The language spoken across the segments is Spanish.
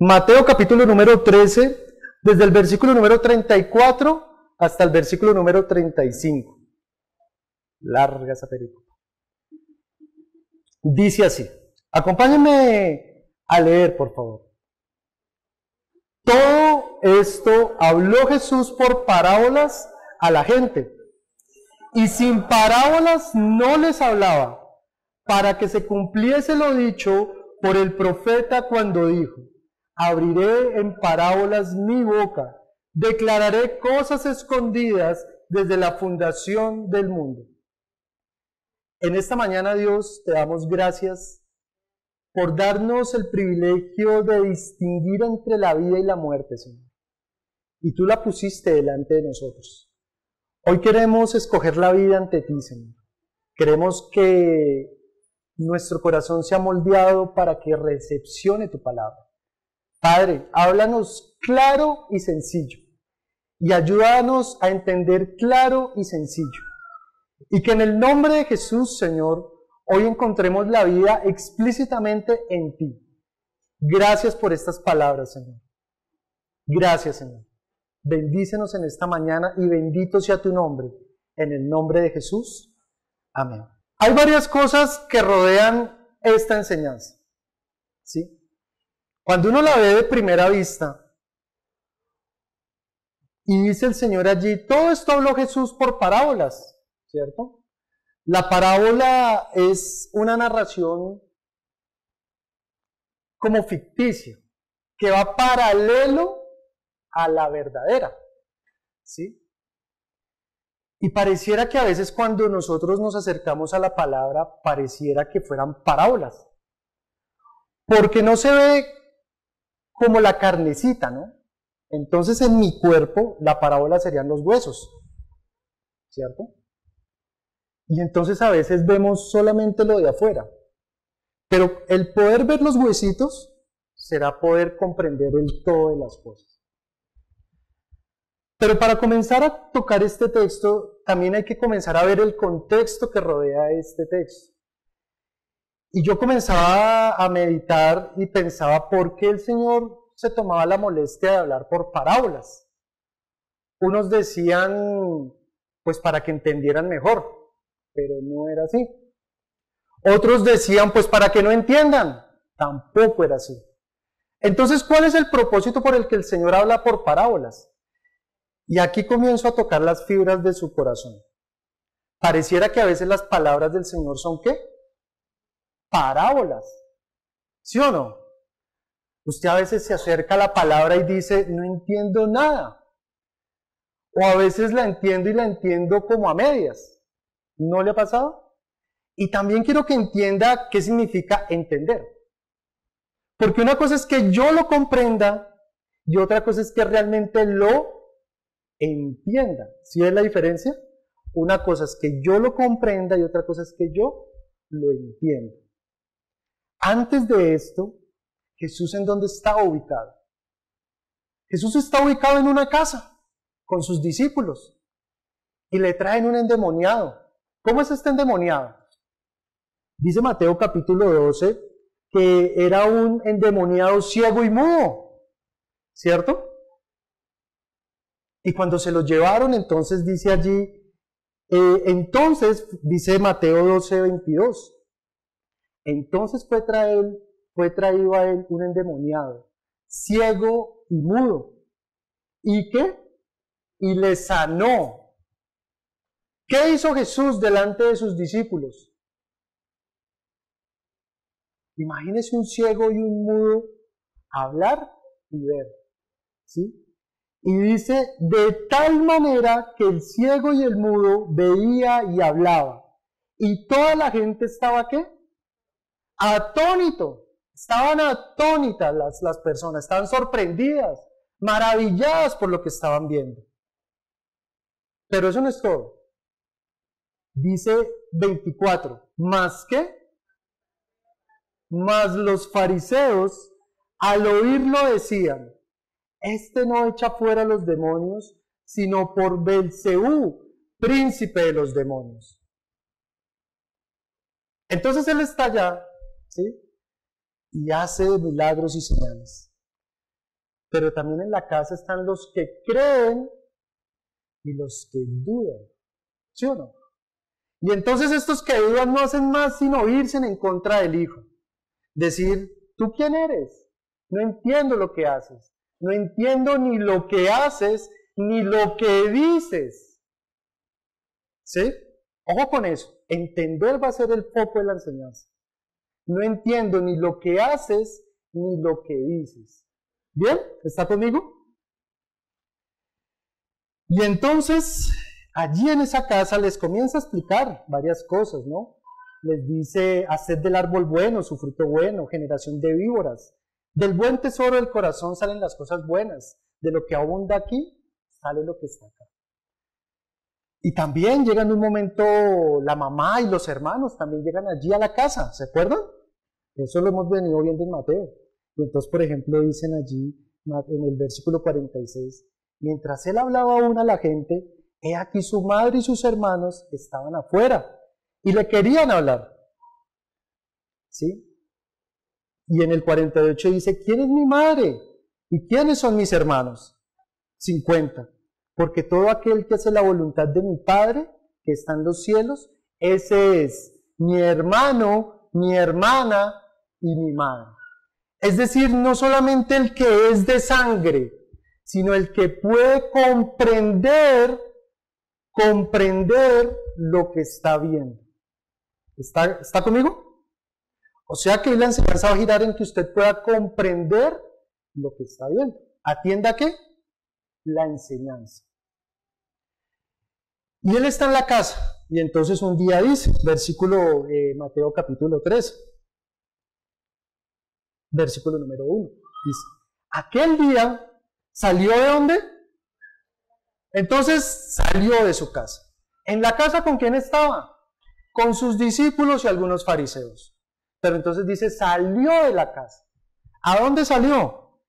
Mateo capítulo número 13, desde el versículo número 34 hasta el versículo número 35. Larga esa película. Dice así, acompáñenme a leer, por favor. Todo esto habló Jesús por parábolas a la gente, y sin parábolas no les hablaba, para que se cumpliese lo dicho por el profeta cuando dijo: abriré en parábolas mi boca, declararé cosas escondidas desde la fundación del mundo. En esta mañana, Dios, te damos gracias por darnos el privilegio de distinguir entre la vida y la muerte, Señor. Y tú la pusiste delante de nosotros. Hoy queremos escoger la vida ante ti, Señor. Queremos que nuestro corazón sea moldeado para que recepcione tu palabra. Padre, háblanos claro y sencillo, y ayúdanos a entender claro y sencillo. Y que en el nombre de Jesús, Señor, hoy encontremos la vida explícitamente en ti. Gracias por estas palabras, Señor. Gracias, Señor. Bendícenos en esta mañana y bendito sea tu nombre. En el nombre de Jesús. Amén. Hay varias cosas que rodean esta enseñanza, ¿sí? Cuando uno la ve de primera vista, y dice el Señor allí, todo esto habló Jesús por parábolas, ¿cierto? La parábola es una narración como ficticia, que va paralelo a la verdadera, ¿sí? Y pareciera que a veces cuando nosotros nos acercamos a la palabra, pareciera que fueran parábolas, porque no se ve como la carnecita, ¿no? Entonces en mi cuerpo la parábola serían los huesos, ¿cierto? Y entonces a veces vemos solamente lo de afuera. Pero el poder ver los huesitos será poder comprender el todo de las cosas. Pero para comenzar a tocar este texto, también hay que comenzar a ver el contexto que rodea este texto. Y yo comenzaba a meditar y pensaba por qué el Señor se tomaba la molestia de hablar por parábolas. Unos decían, pues para que entendieran mejor, pero no era así. Otros decían, pues para que no entiendan, tampoco era así. Entonces, ¿cuál es el propósito por el que el Señor habla por parábolas? Y aquí comienzo a tocar las fibras de su corazón. Pareciera que a veces las palabras del Señor son ¿qué? Parábolas. ¿Sí o no? Usted a veces se acerca a la palabra y dice, no entiendo nada. O a veces la entiendo y la entiendo como a medias. ¿No le ha pasado? Y también quiero que entienda qué significa entender. Porque una cosa es que yo lo comprenda y otra cosa es que realmente lo entienda. ¿Sí ves la diferencia? Una cosa es que yo lo comprenda y otra cosa es que yo lo entienda. Antes de esto, Jesús ¿en dónde estaba ubicado? Jesús está ubicado en una casa con sus discípulos y le traen un endemoniado. ¿Cómo es este endemoniado? Dice Mateo capítulo 12 que era un endemoniado ciego y mudo, ¿cierto? Y cuando se lo llevaron, entonces dice allí, entonces dice Mateo 12:22, entonces fue traído a él un endemoniado, ciego y mudo. ¿Y qué? Y le sanó. ¿Qué hizo Jesús delante de sus discípulos? Imagínese un ciego y un mudo hablar y ver, ¿sí? Y dice, de tal manera que el ciego y el mudo veía y hablaba. Y toda la gente estaba, ¿qué? Atónito. Estaban atónitas las personas, estaban sorprendidas, maravilladas por lo que estaban viendo. Pero eso no es todo. Dice 24, ¿más qué? Mas los fariseos al oírlo decían, este no echa fuera los demonios, sino por Belcebú, príncipe de los demonios. Entonces él está allá, ¿sí? Y hace milagros y señales. pero también en la casa están los que creen y los que dudan. ¿Sí o no? Y entonces estos que dudan no hacen más sino irse en contra del Hijo. Decir, ¿tú quién eres? No entiendo lo que haces. No entiendo ni lo que haces, ni lo que dices. ¿Sí? Ojo con eso. Entender va a ser el foco de la enseñanza. No entiendo ni lo que haces, ni lo que dices. ¿Bien? ¿Está conmigo? Y entonces, allí en esa casa les comienza a explicar varias cosas, ¿no? Les dice, haced del árbol bueno su fruto bueno, generación de víboras. Del buen tesoro del corazón salen las cosas buenas. De lo que abunda aquí, sale lo que está acá. Y también llega en un momento la mamá y los hermanos, también llegan allí a la casa, ¿se acuerdan? Eso lo hemos venido viendo en Mateo. Y entonces, por ejemplo, dicen allí en el versículo 46, mientras él hablaba aún a la gente, he aquí su madre y sus hermanos estaban afuera y le querían hablar. ¿Sí? Y en el 48 dice, ¿quién es mi madre? ¿Y quiénes son mis hermanos? 50. Porque todo aquel que hace la voluntad de mi Padre, que está en los cielos, ese es mi hermano, mi hermana y mi madre. Es decir, no solamente el que es de sangre, sino el que puede comprender lo que está viendo. ¿Está conmigo? O sea que la enseñanza va a girar en que usted pueda comprender lo que está viendo. ¿Atienda a qué? La enseñanza. Y él está en la casa, y entonces un día dice, versículo Mateo capítulo 3, versículo número 1, dice, aquel día salió ¿de dónde? Entonces salió de su casa. ¿En la casa con quién estaba? Con sus discípulos y algunos fariseos. Pero entonces dice, salió de la casa. ¿A dónde salió?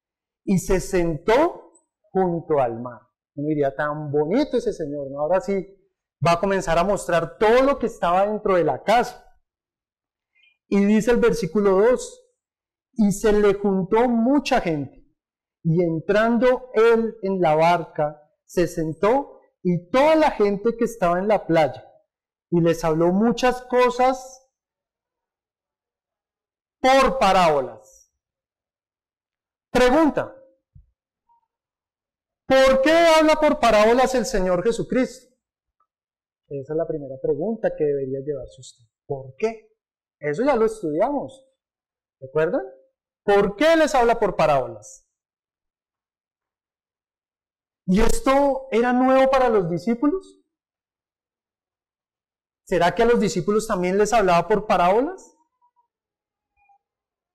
Y se sentó junto al mar. Uno diría, tan bonito ese señor, ¿no? Ahora sí va a comenzar a mostrar todo lo que estaba dentro de la casa. Y dice el versículo 2, y se le juntó mucha gente, y entrando él en la barca, se sentó, y toda la gente que estaba en la playa, y les habló muchas cosas por parábolas. Pregunta, ¿por qué habla por parábolas el Señor Jesucristo? Esa es la primera pregunta que debería llevarse usted. ¿Por qué? Eso ya lo estudiamos. ¿Recuerdan? ¿Por qué les habla por parábolas? ¿Y esto era nuevo para los discípulos? ¿Será que a los discípulos también les hablaba por parábolas?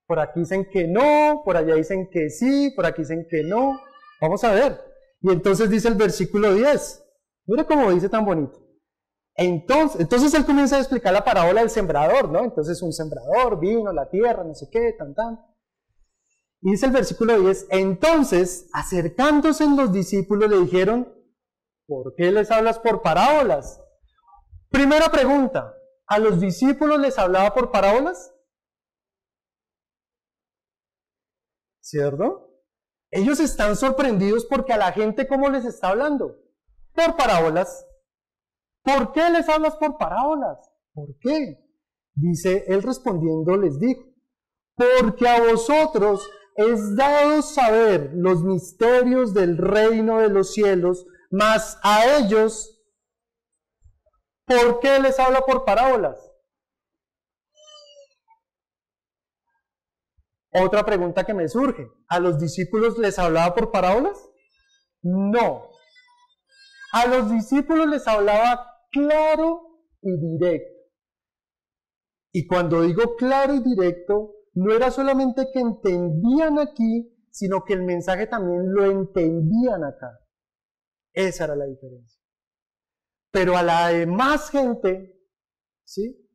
Por aquí dicen que no, por allá dicen que sí, por aquí dicen que no. Vamos a ver. Y entonces dice el versículo 10. Mira cómo dice tan bonito. Entonces él comienza a explicar la parábola del sembrador, ¿no? Entonces un sembrador vino, la tierra, no sé qué, tan. Y dice el versículo 10, entonces, acercándose los discípulos le dijeron, ¿por qué les hablas por parábolas? Primera pregunta, ¿a los discípulos les hablaba por parábolas? ¿Cierto? Ellos están sorprendidos porque a la gente, ¿cómo les está hablando? Por parábolas. ¿Por qué les hablas por parábolas? ¿Por qué? Dice, él respondiendo les dijo, porque a vosotros es dado saber los misterios del reino de los cielos, mas a ellos, ¿por qué les habla por parábolas? Otra pregunta que me surge, ¿a los discípulos les hablaba por parábolas? No. A los discípulos les hablaba claro y directo. Y cuando digo claro y directo, no era solamente que entendían aquí, sino que el mensaje también lo entendían acá. Esa era la diferencia. Pero a la demás gente, ¿sí?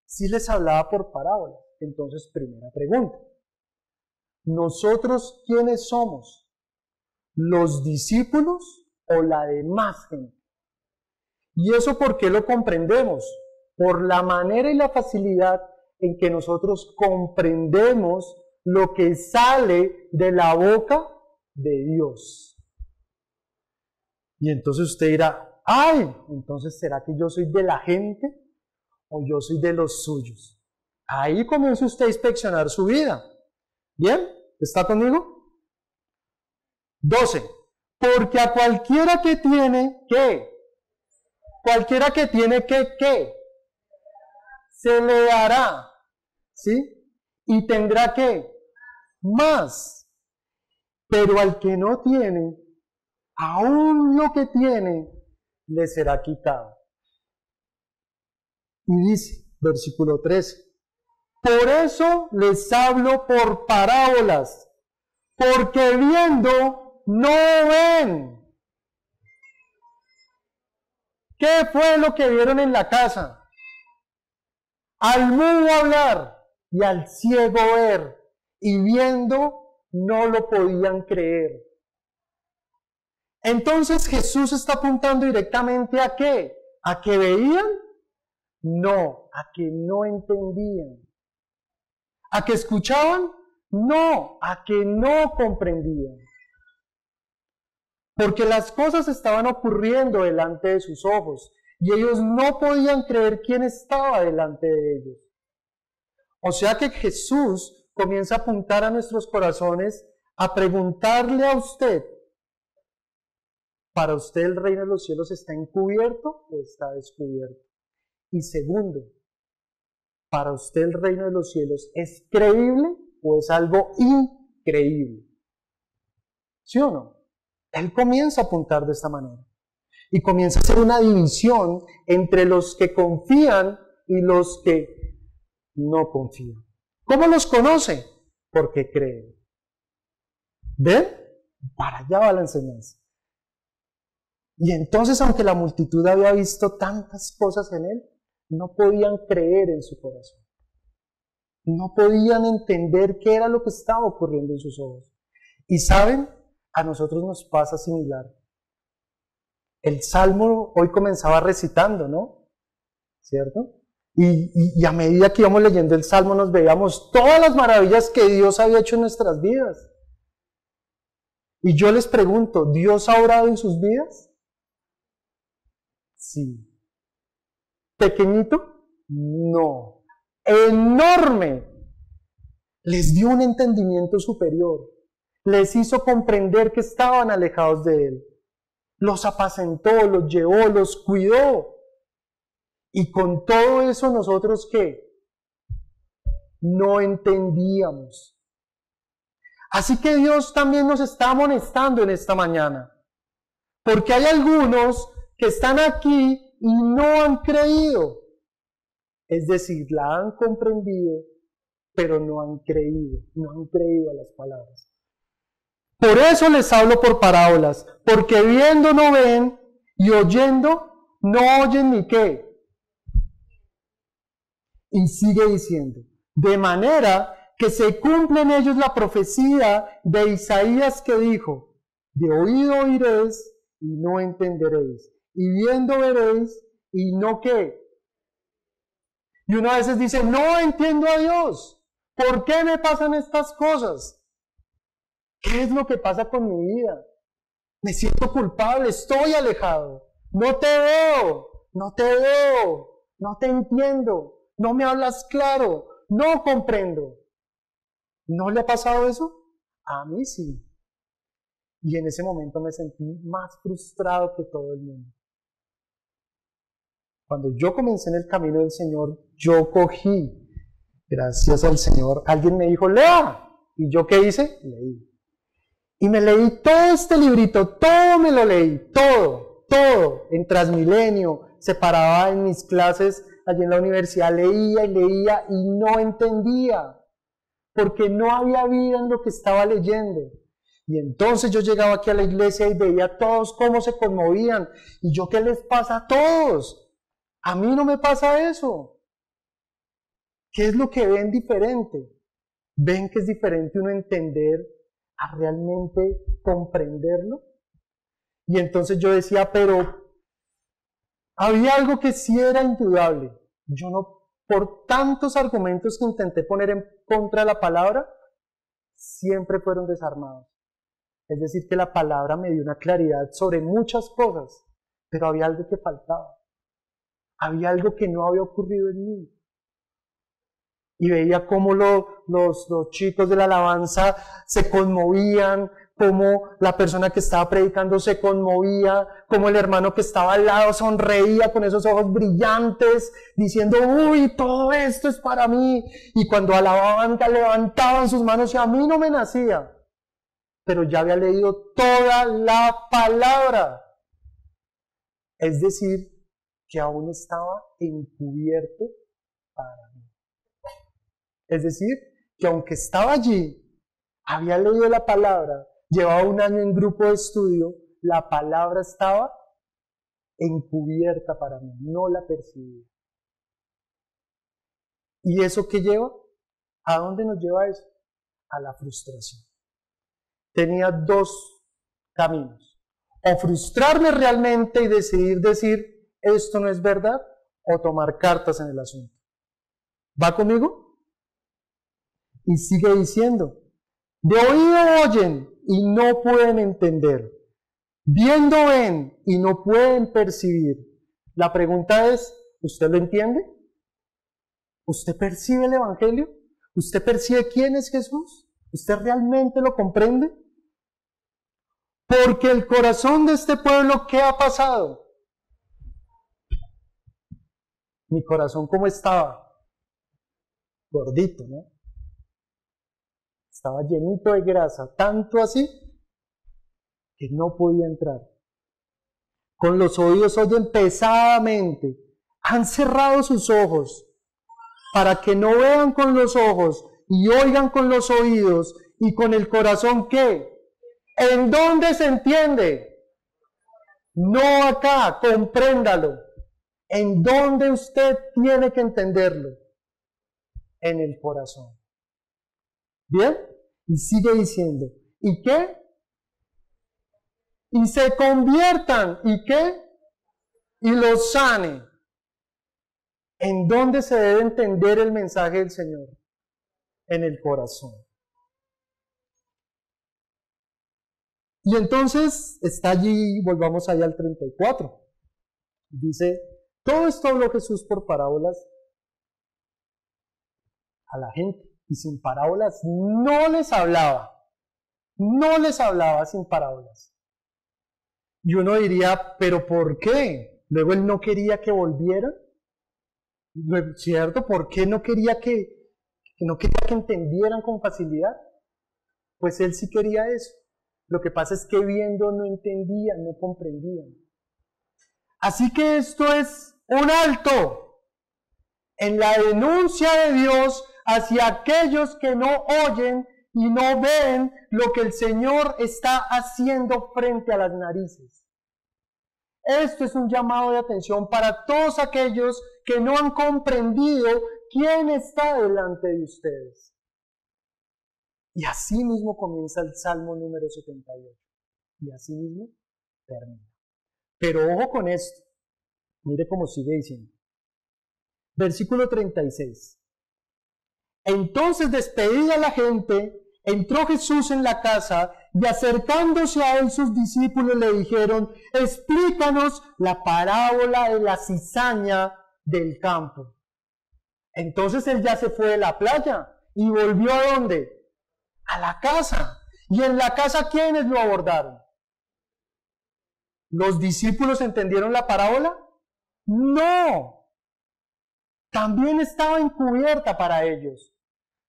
Sí les hablaba por parábola. Entonces, primera pregunta. ¿Nosotros quiénes somos? ¿Los discípulos o la demás gente? ¿Y eso por qué lo comprendemos? Por la manera y la facilidad en que nosotros comprendemos lo que sale de la boca de Dios. Y entonces usted dirá, ay, entonces ¿será que yo soy de la gente o yo soy de los suyos? Ahí comienza usted a inspeccionar su vida. ¿Bien? ¿Está conmigo? 12. Porque a cualquiera que tiene, ¿qué? Cualquiera que tiene, ¿qué? Se le dará, ¿sí? Y tendrá, ¿qué? Más. Pero al que no tiene, aún lo que tiene, le será quitado. Y dice, versículo 13, por eso les hablo por parábolas, porque viendo no ven. ¿Qué fue lo que vieron en la casa? Al mudo hablar y al ciego ver, y viendo no lo podían creer. Entonces Jesús está apuntando directamente ¿a qué? ¿A que veían? No, a que no entendían. ¿A que escuchaban? No, a que no comprendían. Porque las cosas estaban ocurriendo delante de sus ojos y ellos no podían creer quién estaba delante de ellos. O sea que Jesús comienza a apuntar a nuestros corazones, a preguntarle a usted, ¿para usted el reino de los cielos está encubierto o está descubierto? Y segundo, ¿para usted el reino de los cielos es creíble o es algo increíble? ¿Sí o no? Él comienza a apuntar de esta manera. Y comienza a hacer una división entre los que confían y los que no confían. ¿Cómo los conoce? Porque creen. ¿Ven? Para allá va la enseñanza. Y entonces, aunque la multitud había visto tantas cosas en él, no podían creer en su corazón. No podían entender qué era lo que estaba ocurriendo en sus ojos. Y saben, a nosotros nos pasa similar. El Salmo hoy comenzaba recitando, ¿no? ¿Cierto? Y a medida que íbamos leyendo el Salmo nos veíamos todas las maravillas que Dios había hecho en nuestras vidas. Y yo les pregunto, ¿Dios ha obrado en sus vidas? Sí. ¿Pequeñito? No. Enorme. Les dio un entendimiento superior. Les hizo comprender que estaban alejados de Él. Los apacentó, los llevó, los cuidó. Y con todo eso nosotros ¿qué? No entendíamos. Así que Dios también nos está amonestando en esta mañana. Porque hay algunos que están aquí y no han creído. Es decir, la han comprendido, pero no han creído a las palabras. Por eso les hablo por parábolas, porque viendo no ven y oyendo no oyen ni qué. Y sigue diciendo, de manera que se cumple en ellos la profecía de Isaías que dijo, de oído oiréis y no entenderéis, y viendo veréis y no qué. Y uno a veces dice, no entiendo a Dios, ¿por qué me pasan estas cosas? ¿Qué es lo que pasa con mi vida? Me siento culpable, estoy alejado, no te veo, no te entiendo, no me hablas claro, no comprendo. ¿No le ha pasado eso? A mí sí. Y en ese momento me sentí más frustrado que todo el mundo. Cuando yo comencé en el camino del Señor, yo cogí, gracias al Señor, alguien me dijo, lea. ¿Y yo qué hice? Leí. Y me leí todo este librito, todo me lo leí, todo, en Transmilenio, se paraba en mis clases allí en la universidad, leía y no entendía, porque no había vida en lo que estaba leyendo. Y entonces yo llegaba aquí a la iglesia y veía a todos cómo se conmovían, y yo, ¿qué les pasa a todos? A mí no me pasa eso. ¿Qué es lo que ven diferente? ¿Ven que es diferente uno entender a realmente comprenderlo? Y entonces yo decía, pero había algo que sí era indudable. Yo no, por tantos argumentos que intenté poner en contra de la palabra, siempre fueron desarmados. Es decir, que la palabra me dio una claridad sobre muchas cosas, pero había algo que faltaba. Había algo que no había ocurrido en mí. Y veía cómo los chicos de la alabanza se conmovían, cómo la persona que estaba predicando se conmovía, cómo el hermano que estaba al lado sonreía con esos ojos brillantes, diciendo, uy, todo esto es para mí. Y cuando alababan, levantaban sus manos y a mí no me nacía. Pero ya había leído toda la palabra. Es decir, que aún estaba encubierto para mí. Es decir, que aunque estaba allí, había leído la palabra, llevaba un año en grupo de estudio, la palabra estaba encubierta para mí, no la percibía. ¿Y eso qué lleva? ¿A dónde nos lleva eso? A la frustración. Tenía dos caminos. O frustrarme realmente y decidir decir, esto no es verdad, o tomar cartas en el asunto. ¿Va conmigo? Y sigue diciendo, de oído oyen y no pueden entender, viendo ven y no pueden percibir. La pregunta es, ¿usted lo entiende? ¿Usted percibe el Evangelio? ¿Usted percibe quién es Jesús? ¿Usted realmente lo comprende? Porque el corazón de este pueblo, ¿qué ha pasado? Mi corazón, ¿cómo estaba? Gordito, ¿no? Estaba llenito de grasa, tanto así que no podía entrar. Con los oídos oyen pesadamente, han cerrado sus ojos para que no vean con los ojos y oigan con los oídos y con el corazón, ¿qué? ¿En dónde se entiende? No acá, compréndalo. ¿En dónde usted tiene que entenderlo? En el corazón. ¿Bien? Y sigue diciendo, ¿y qué? Y se conviertan, ¿y qué? Y los sane. ¿En dónde se debe entender el mensaje del Señor? En el corazón. Y entonces está allí, volvamos allá al 34. Dice, todo esto habló Jesús por parábolas a la gente. Y sin parábolas no les hablaba. No les hablaba sin parábolas. Y uno diría, ¿pero por qué? Luego él no quería que volvieran. ¿Cierto? ¿Por qué no quería que entendieran con facilidad? Pues él sí quería eso. Lo que pasa es que viendo no entendían, no comprendían. Así que esto es un alto en la denuncia de Dios hacia aquellos que no oyen y no ven lo que el Señor está haciendo frente a las narices. Esto es un llamado de atención para todos aquellos que no han comprendido quién está delante de ustedes. Y así mismo comienza el Salmo número 78. Y así mismo termina. Pero ojo con esto. Mire cómo sigue diciendo. Versículo 36. Entonces, despedida la gente, entró Jesús en la casa y acercándose a él sus discípulos le dijeron, explícanos la parábola de la cizaña del campo. Entonces él ya se fue de la playa y volvió ¿a dónde? A la casa. ¿Y en la casa quiénes lo abordaron? ¿Los discípulos entendieron la parábola? No. También estaba encubierta para ellos.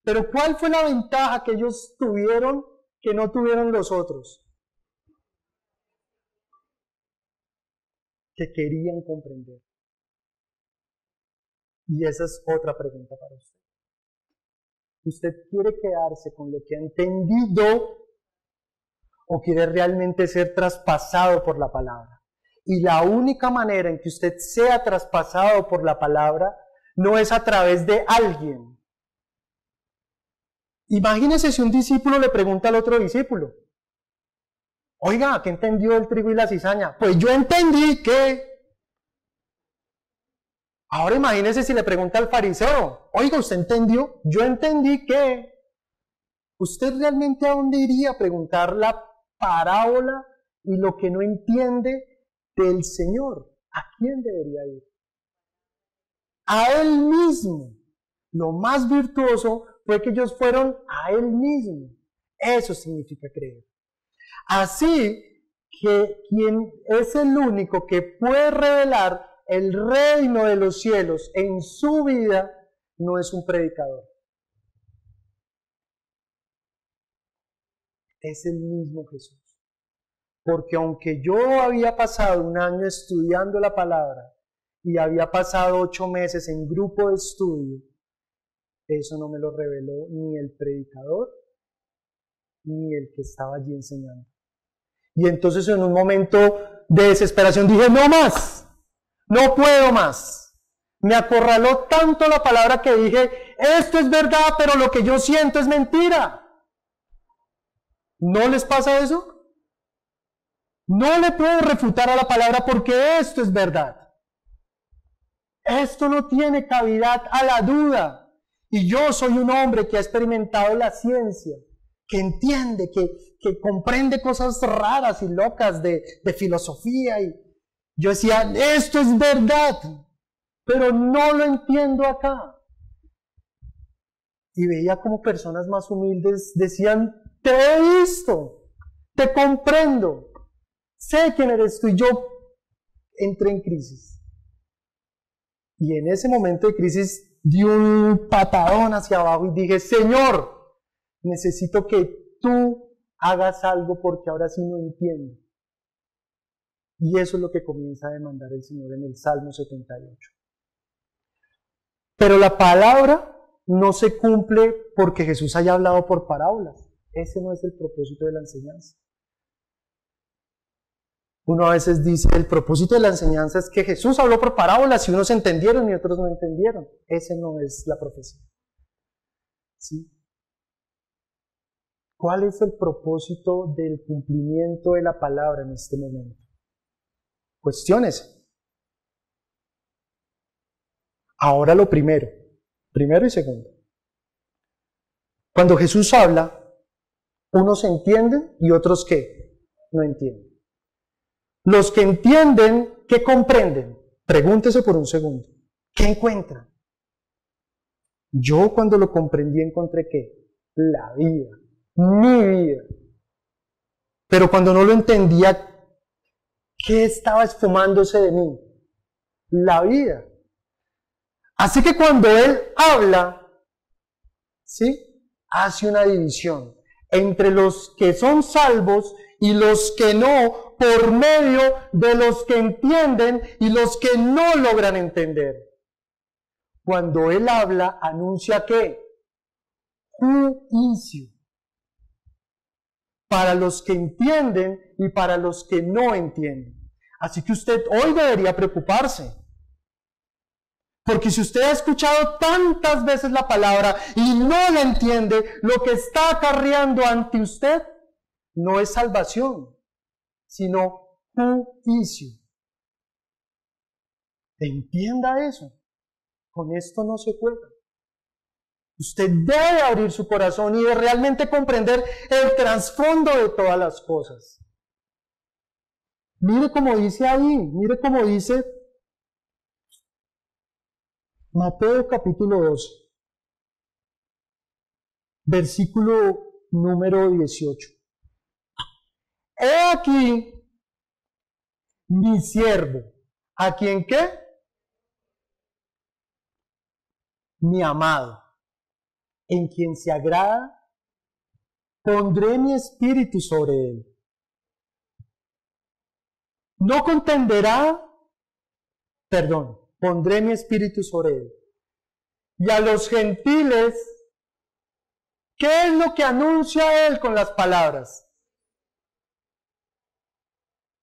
Pero ¿cuál fue la ventaja que ellos tuvieron que no tuvieron los otros? Que querían comprender. Y esa es otra pregunta para usted. ¿Usted quiere quedarse con lo que ha entendido o quiere realmente ser traspasado por la palabra? Y la única manera en que usted sea traspasado por la palabra no es a través de alguien. Imagínese si un discípulo le pregunta al otro discípulo, oiga, ¿qué entendió del trigo y la cizaña? Pues yo entendí que... Ahora imagínese si le pregunta al fariseo, oiga, ¿usted entendió? Yo entendí que... ¿Usted realmente a dónde iría a preguntar la parábola y lo que no entiende del Señor, ¿a quién debería ir? A Él mismo. Lo más virtuoso fue que ellos fueron a Él mismo. Eso significa creer. Así que quien es el único que puede revelar el reino de los cielos en su vida no es un predicador. Es el mismo Jesús. Porque aunque yo había pasado un año estudiando la palabra y había pasado 8 meses en grupo de estudio, eso no me lo reveló ni el predicador ni el que estaba allí enseñando. Y entonces en un momento de desesperación dije, no más, no puedo más. Me acorraló tanto la palabra que dije, esto es verdad, pero lo que yo siento es mentira. ¿No les pasa eso? No le puedo refutar a la palabra porque esto es verdad. Esto no tiene cavidad a la duda. Y yo soy un hombre que ha experimentado la ciencia, que entiende, que comprende cosas raras y locas de filosofía. Y yo decía, esto es verdad, pero no lo entiendo acá. Y veía como personas más humildes decían, te he visto, te comprendo, sé quién eres tú. Y yo entré en crisis. Y en ese momento de crisis di un patadón hacia abajo y dije, Señor, necesito que tú hagas algo porque ahora sí no entiendo. Y eso es lo que comienza a demandar el Señor en el Salmo 78. Pero la palabra no se cumple porque Jesús haya hablado por parábolas. Ese no es el propósito de la enseñanza. Uno a veces dice, el propósito de la enseñanza es que Jesús habló por parábolas y unos entendieron y otros no entendieron. Ese no es la profecía. ¿Sí? ¿Cuál es el propósito del cumplimiento de la palabra en este momento? Cuestiónese. Ahora lo primero y segundo. Cuando Jesús habla, unos entienden y otros ¿qué? No entienden. Los que entienden, ¿qué comprenden? Pregúntese por un segundo. ¿Qué encuentran? Yo cuando lo comprendí encontré ¿qué? La vida. Mi vida. Pero cuando no lo entendía, ¿qué estaba esfumándose de mí? La vida. Así que cuando Él habla, ¿sí? Hace una división entre los que son salvos y los que no, por medio de los que entienden y los que no logran entender. Cuando Él habla, anuncia ¿qué? Juicio. Para los que entienden y para los que no entienden. Así que usted hoy debería preocuparse. Porque si usted ha escuchado tantas veces la palabra y no la entiende, lo que está acarreando ante usted no es salvación, sino juicio. Entienda eso. Con esto no se juega. Usted debe abrir su corazón y de realmente comprender el trasfondo de todas las cosas. Mire cómo dice ahí, mire cómo dice Mateo capítulo 12, versículo número 18. He aquí mi siervo, ¿a quien qué? Mi amado, en quien se agrada, pondré mi espíritu sobre él. No contenderá, pondré mi espíritu sobre él. Y a los gentiles, ¿qué es lo que anuncia él con las palabras?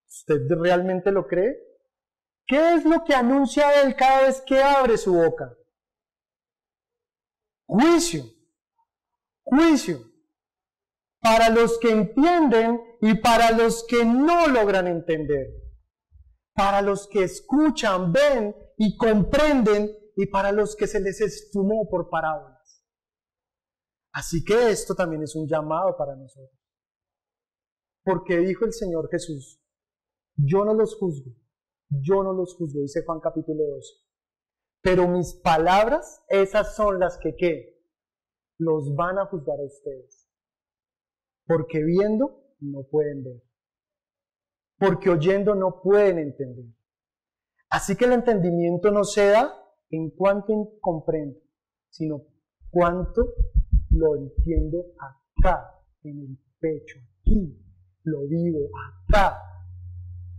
¿Usted realmente lo cree? ¿Qué es lo que anuncia él cada vez que abre su boca? Juicio. Juicio. Para los que entienden y para los que no logran entender. Para los que escuchan, ven y comprenden y para los que se les esfumó por parábolas. Así que esto también es un llamado para nosotros. Porque dijo el Señor Jesús, yo no los juzgo, dice Juan capítulo 12. Pero mis palabras, esas son las que, ¿qué? Los van a juzgar a ustedes. Porque viendo, no pueden ver. Porque oyendo, no pueden entender. Así que el entendimiento no se da en cuanto comprendo, sino cuánto lo entiendo acá, en el pecho, aquí, lo vivo acá,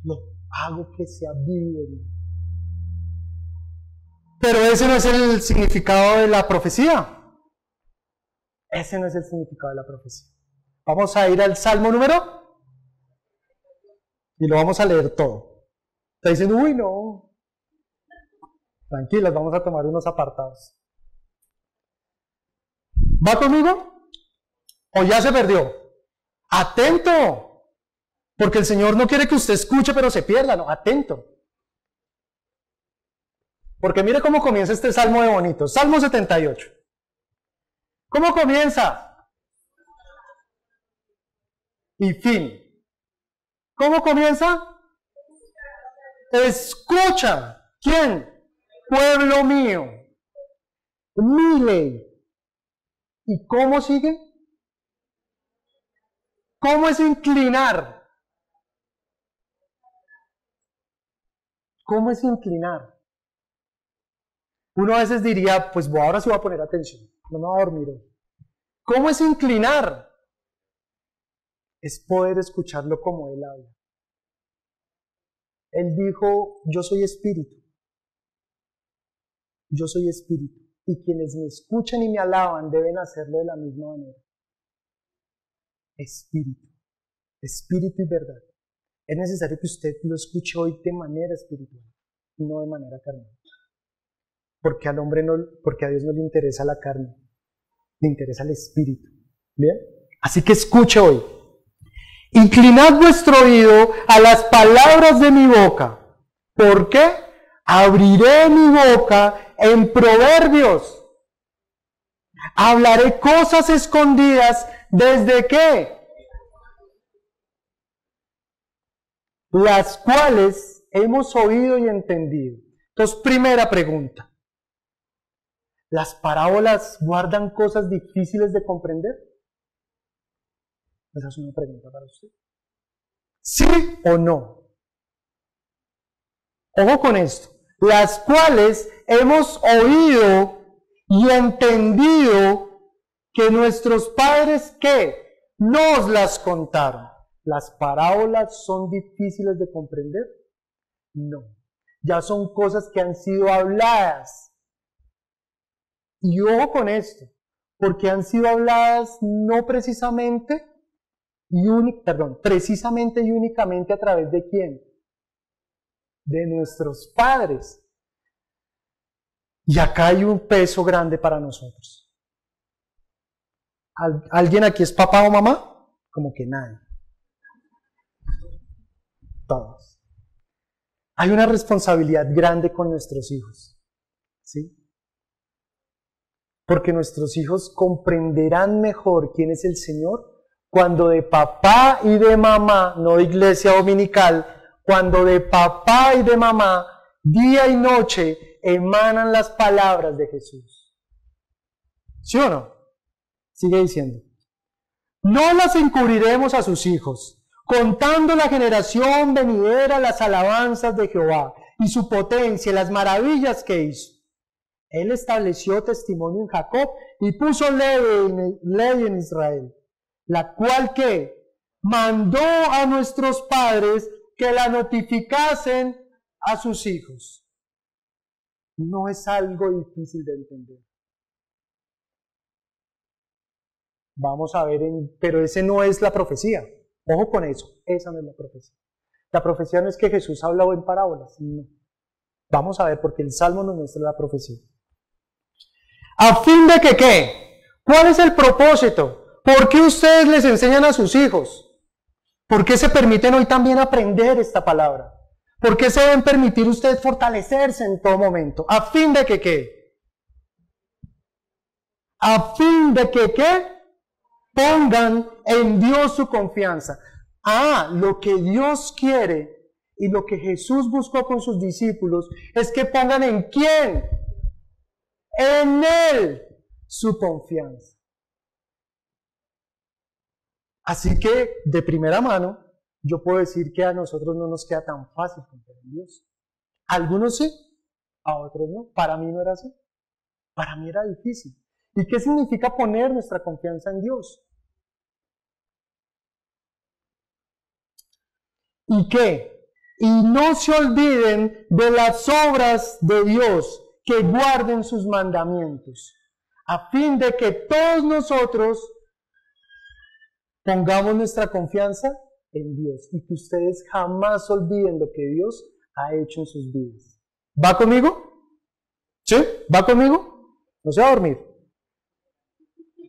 lo hago que sea vivo en mí. Pero ese no es el significado de la profecía. Ese no es el significado de la profecía. Vamos a ir al Salmo número y lo vamos a leer todo. Está diciendo, uy, no. Tranquilas, vamos a tomar unos apartados. ¿Va conmigo? ¿O ya se perdió? ¡Atento! Porque el Señor no quiere que usted escuche pero se pierda, no, atento. Porque mire cómo comienza este salmo de bonito. Salmo 78. ¿Cómo comienza? Y fin. ¿Cómo comienza? Escucha. ¿Quién? Pueblo mío. Mi ley. ¿Y cómo sigue? ¿Cómo es inclinar? ¿Cómo es inclinar? Uno a veces diría, pues ahora sí voy a poner atención, no me voy a dormir hoy. ¿Cómo es inclinar? Es poder escucharlo como Él habla. Él dijo, yo soy espíritu. Yo soy espíritu. Y quienes me escuchan y me alaban deben hacerlo de la misma manera. Espíritu. Espíritu y verdad. Es necesario que usted lo escuche hoy de manera espiritual y no de manera carnal. Porque al hombre no, porque a Dios no le interesa la carne, le interesa el espíritu. ¿Bien? Así que escuche hoy. Inclinad vuestro oído a las palabras de mi boca. ¿Por qué? Abriré mi boca en proverbios. Hablaré cosas escondidas desde qué? Las cuales hemos oído y entendido. Entonces, primera pregunta. ¿Las parábolas guardan cosas difíciles de comprender? Esa es una pregunta para usted. ¿Sí o no? Ojo con esto. Las cuales hemos oído y entendido que nuestros padres, ¿qué? Nos las contaron. ¿Las parábolas son difíciles de comprender? No. Ya son cosas que han sido habladas. Y ojo con esto, porque han sido habladas no precisamente precisamente y únicamente a través de ¿quién? De nuestros padres. Y acá hay un peso grande para nosotros. ¿Alguien aquí es papá o mamá? Como que nadie. Todos. Hay una responsabilidad grande con nuestros hijos. ¿Sí? Porque nuestros hijos comprenderán mejor quién es el Señor cuando de papá y de mamá, no de iglesia dominical, cuando de papá y de mamá, día y noche, emanan las palabras de Jesús. ¿Sí o no? Sigue diciendo. No las encubriremos a sus hijos, contando la generación venidera las alabanzas de Jehová y su potencia y las maravillas que hizo. Él estableció testimonio en Jacob y puso ley en Israel, la cual que mandó a nuestros padres que la notificasen a sus hijos. No es algo difícil de entender. Vamos a ver, pero ese no es la profecía. Ojo con eso, esa no es la profecía. La profecía no es que Jesús habló en parábolas, no. Vamos a ver porque el Salmo nos muestra la profecía. ¿A fin de que qué? ¿Cuál es el propósito? ¿Por qué ustedes les enseñan a sus hijos? ¿Por qué se permiten hoy también aprender esta palabra? ¿Por qué se deben permitir ustedes fortalecerse en todo momento? ¿A fin de que qué? A fin de que qué? Pongan en Dios su confianza. Lo que Dios quiere y lo que Jesús buscó con sus discípulos es que pongan ¿en quién? En Él su confianza. Así que, de primera mano, yo puedo decir que a nosotros no nos queda tan fácil confiar en Dios. A algunos sí, a otros no. Para mí no era así. Para mí era difícil. ¿Y qué significa poner nuestra confianza en Dios? ¿Y qué? Y no se olviden de las obras de Dios, que guarden sus mandamientos, a fin de que todos nosotros pongamos nuestra confianza en Dios y que ustedes jamás olviden lo que Dios ha hecho en sus vidas. ¿Va conmigo? ¿Sí? ¿Va conmigo? No se va a dormir.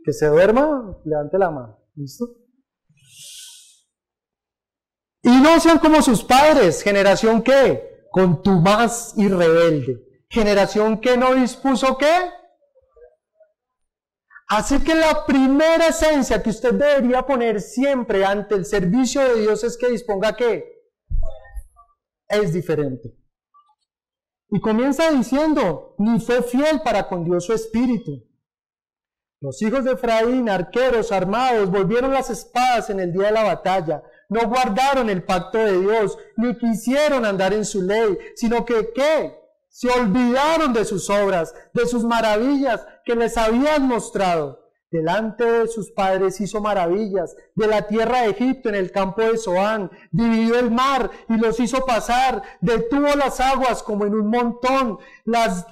Que se duerma, levante la mano. ¿Listo? Y no sean como sus padres, generación que contumaz y rebelde, generación que no dispuso ¿qué? Así que la primera esencia que usted debería poner siempre ante el servicio de Dios es que disponga ¿qué? Es diferente. Y comienza diciendo, ni fue fiel para con Dios su espíritu. Los hijos de Efraín, arqueros armados, volvieron las espadas en el día de la batalla. No guardaron el pacto de Dios, ni quisieron andar en su ley, sino que ¿qué? Se olvidaron de sus obras, de sus maravillas que les habían mostrado. Delante de sus padres hizo maravillas, de la tierra de Egipto en el campo de Zoán, dividió el mar y los hizo pasar, detuvo las aguas como en un montón,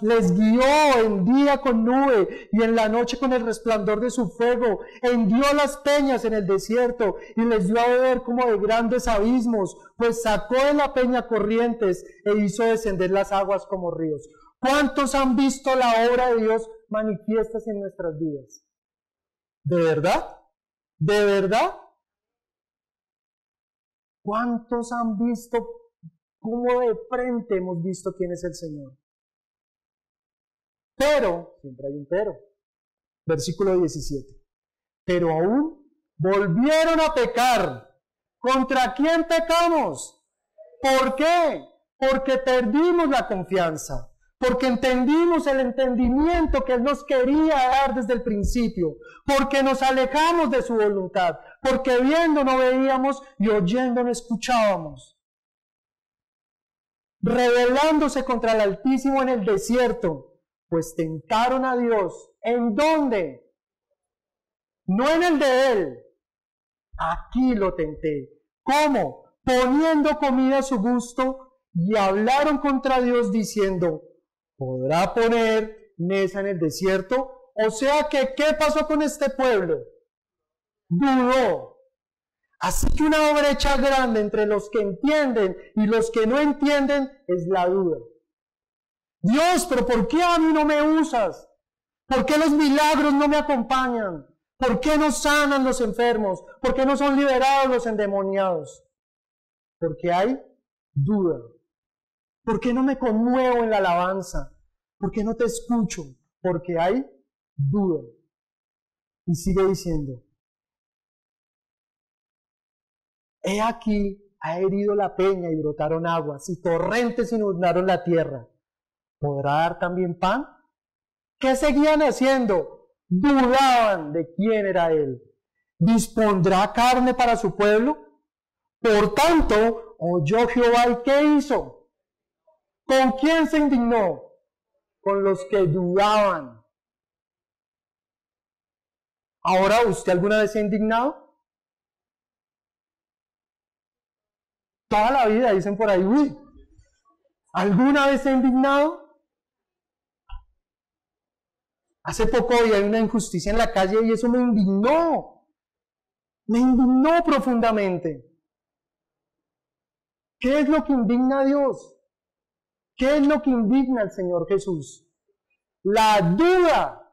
les guió en día con nube y en la noche con el resplandor de su fuego, hendió las peñas en el desierto y les dio a beber como de grandes abismos, pues sacó de la peña corrientes e hizo descender las aguas como ríos. ¿Cuántos han visto la obra de Dios manifiestas en nuestras vidas? ¿De verdad? ¿De verdad? ¿Cuántos han visto cómo de frente hemos visto quién es el Señor? Pero, siempre hay un pero, versículo 17, pero aún volvieron a pecar. ¿Contra quién pecamos? ¿Por qué? Porque perdimos la confianza. Porque entendimos el entendimiento que Él nos quería dar desde el principio, porque nos alejamos de su voluntad, porque viendo no veíamos y oyendo no escuchábamos. Rebelándose contra el Altísimo en el desierto, pues tentaron a Dios. ¿En dónde? No en el de Él. Aquí lo tenté. ¿Cómo? Poniendo comida a su gusto y hablaron contra Dios diciendo, ¿podrá poner mesa en el desierto? O sea que, ¿qué pasó con este pueblo? Dudó. Así que una brecha grande entre los que entienden y los que no entienden es la duda. Dios, pero ¿por qué a mí no me usas? ¿Por qué los milagros no me acompañan? ¿Por qué no sanan los enfermos? ¿Por qué no son liberados los endemoniados? Porque hay duda. ¿Por qué no me conmuevo en la alabanza? ¿Por qué no te escucho? Porque hay duda. Y sigue diciendo, he aquí, ha herido la peña y brotaron aguas, y torrentes inundaron la tierra. ¿Podrá dar también pan? ¿Qué seguían haciendo? Dudaban de quién era Él. ¿Dispondrá carne para su pueblo? Por tanto, oyó Jehová, ¿y qué hizo? ¿Con quién se indignó? Con los que dudaban. Ahora, ¿usted alguna vez se ha indignado? Toda la vida dicen por ahí, uy, ¿alguna vez se ha indignado? Hace poco vi una injusticia en la calle y eso me indignó profundamente. ¿Qué es lo que indigna a Dios? ¿Qué es lo que indigna al Señor Jesús? La duda.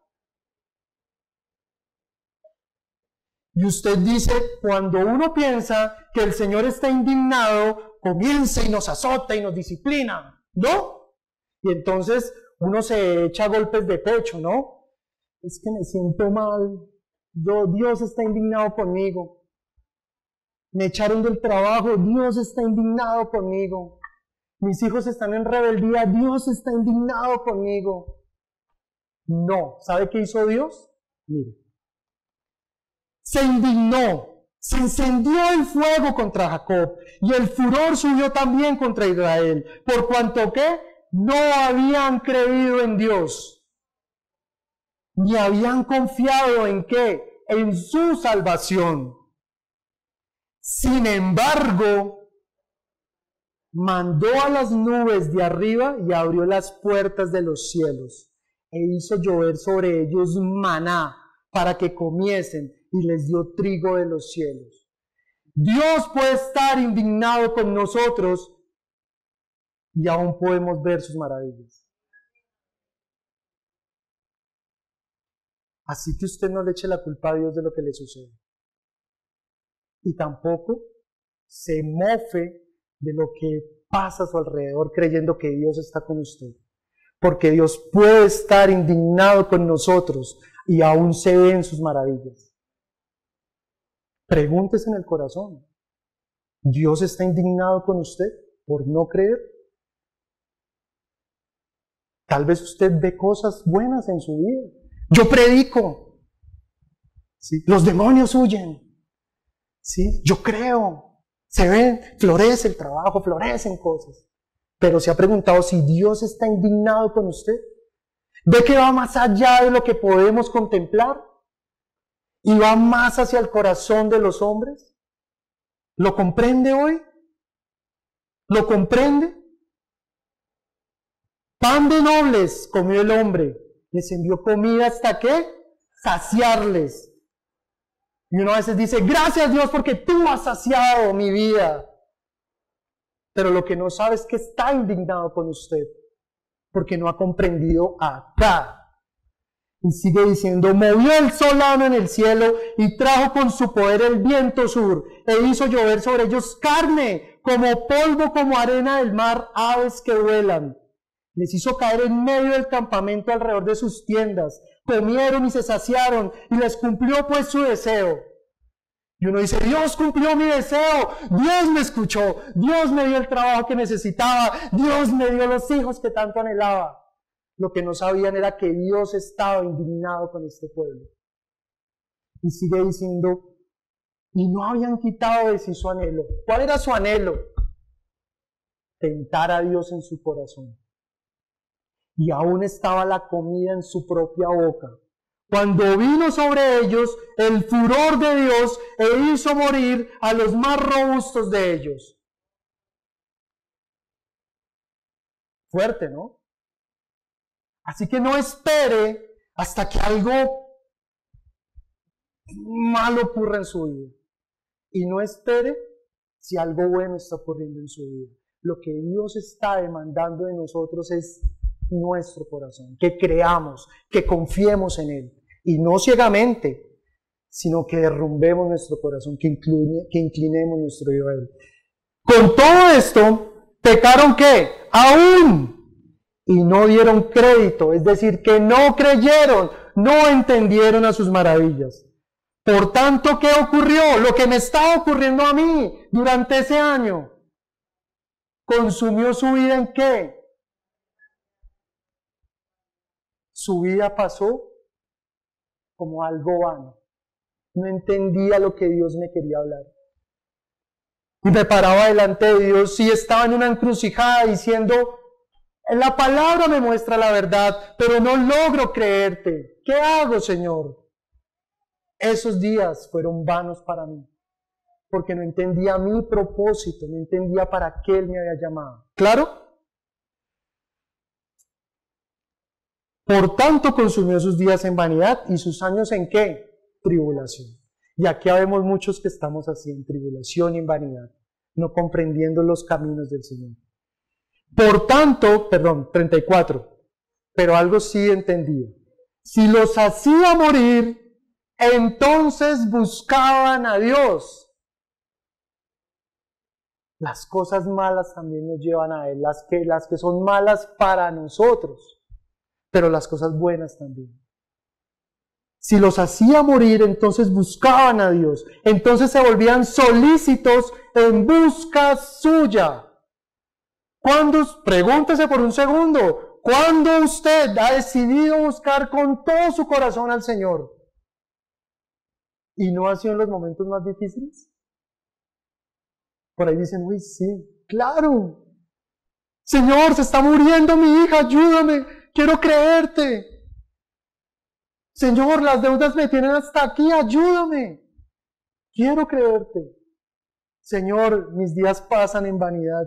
Y usted dice, cuando uno piensa que el Señor está indignado, comienza y nos azota y nos disciplina, ¿no? Y entonces uno se echa golpes de pecho, ¿no? Es que me siento mal, Dios está indignado conmigo. Me echaron del trabajo, Dios está indignado conmigo. Mis hijos están en rebeldía, Dios está indignado conmigo. No, ¿sabe qué hizo Dios? Mire, se indignó, se encendió el fuego contra Jacob y el furor subió también contra Israel, por cuanto que no habían creído en Dios, ni habían confiado en qué, en su salvación. Sin embargo, mandó a las nubes de arriba y abrió las puertas de los cielos e hizo llover sobre ellos maná para que comiesen y les dio trigo de los cielos. Dios puede estar indignado con nosotros y aún podemos ver sus maravillas. Así que usted no le eche la culpa a Dios de lo que le sucede. Y tampoco se mofe de lo que pasa a su alrededor creyendo que Dios está con usted. Porque Dios puede estar indignado con nosotros y aún se ven sus maravillas. Pregúntese en el corazón, ¿Dios está indignado con usted por no creer? Tal vez usted ve cosas buenas en su vida. Yo predico. ¿Sí? Los demonios huyen. ¿Sí? Yo creo. Se ven, florece el trabajo, florecen cosas. Pero se ha preguntado si Dios está indignado con usted. ¿Ve que va más allá de lo que podemos contemplar? ¿Y va más hacia el corazón de los hombres? ¿Lo comprende hoy? ¿Lo comprende? Pan de nobles comió el hombre. Les envió comida hasta ¿qué? Saciarles. Y uno a veces dice, gracias Dios porque tú has saciado mi vida. Pero lo que no sabe es que está indignado con usted, porque no ha comprendido acá. Y sigue diciendo, movió el solano en el cielo y trajo con su poder el viento sur, e hizo llover sobre ellos carne, como polvo, como arena del mar, aves que vuelan. Les hizo caer en medio del campamento alrededor de sus tiendas, comieron y se saciaron, y les cumplió pues su deseo. Y uno dice, Dios cumplió mi deseo, Dios me escuchó, Dios me dio el trabajo que necesitaba, Dios me dio los hijos que tanto anhelaba. Lo que no sabían era que Dios estaba indignado con este pueblo. Y sigue diciendo, y no habían quitado de sí su anhelo. ¿Cuál era su anhelo? Tentar a Dios en su corazón. Y aún estaba la comida en su propia boca, cuando vino sobre ellos el furor de Dios e hizo morir a los más robustos de ellos. Fuerte, ¿no? Así que no espere hasta que algo malo ocurra en su vida. Y no espere si algo bueno está ocurriendo en su vida. Lo que Dios está demandando de nosotros es nuestro corazón, que creamos, que confiemos en Él. Y no ciegamente, sino que derrumbemos nuestro corazón, que inclinemos nuestro oído a Él. Con todo esto, pecaron ¿qué? Aún. Y no dieron crédito, es decir, que no creyeron, no entendieron a sus maravillas. Por tanto, ¿qué ocurrió? Lo que me estaba ocurriendo a mí durante ese año. ¿Consumió su vida en qué? Su vida pasó como algo vano. No entendía lo que Dios me quería hablar. Y me paraba delante de Dios y estaba en una encrucijada diciendo, la palabra me muestra la verdad, pero no logro creerte. ¿Qué hago, Señor? Esos días fueron vanos para mí, porque no entendía mi propósito, no entendía para qué Él me había llamado. ¿Claro? Por tanto, consumió sus días en vanidad y sus años ¿en qué? Tribulación. Y aquí vemos muchos que estamos así, en tribulación y en vanidad, no comprendiendo los caminos del Señor. Por tanto, 34, pero algo sí entendía. Si los hacía morir, entonces buscaban a Dios. Las cosas malas también nos llevan a Él, las que son malas para nosotros, pero las cosas buenas también. Si los hacía morir, entonces buscaban a Dios. Entonces se volvían solícitos en busca suya. Pregúntese por un segundo, ¿cuándo usted ha decidido buscar con todo su corazón al Señor? ¿Y no ha sido en los momentos más difíciles? Por ahí dicen, uy, sí, claro. Señor, se está muriendo mi hija, ayúdame, quiero creerte. Señor, las deudas me tienen hasta aquí, ayúdame. Quiero creerte. Señor, mis días pasan en vanidad.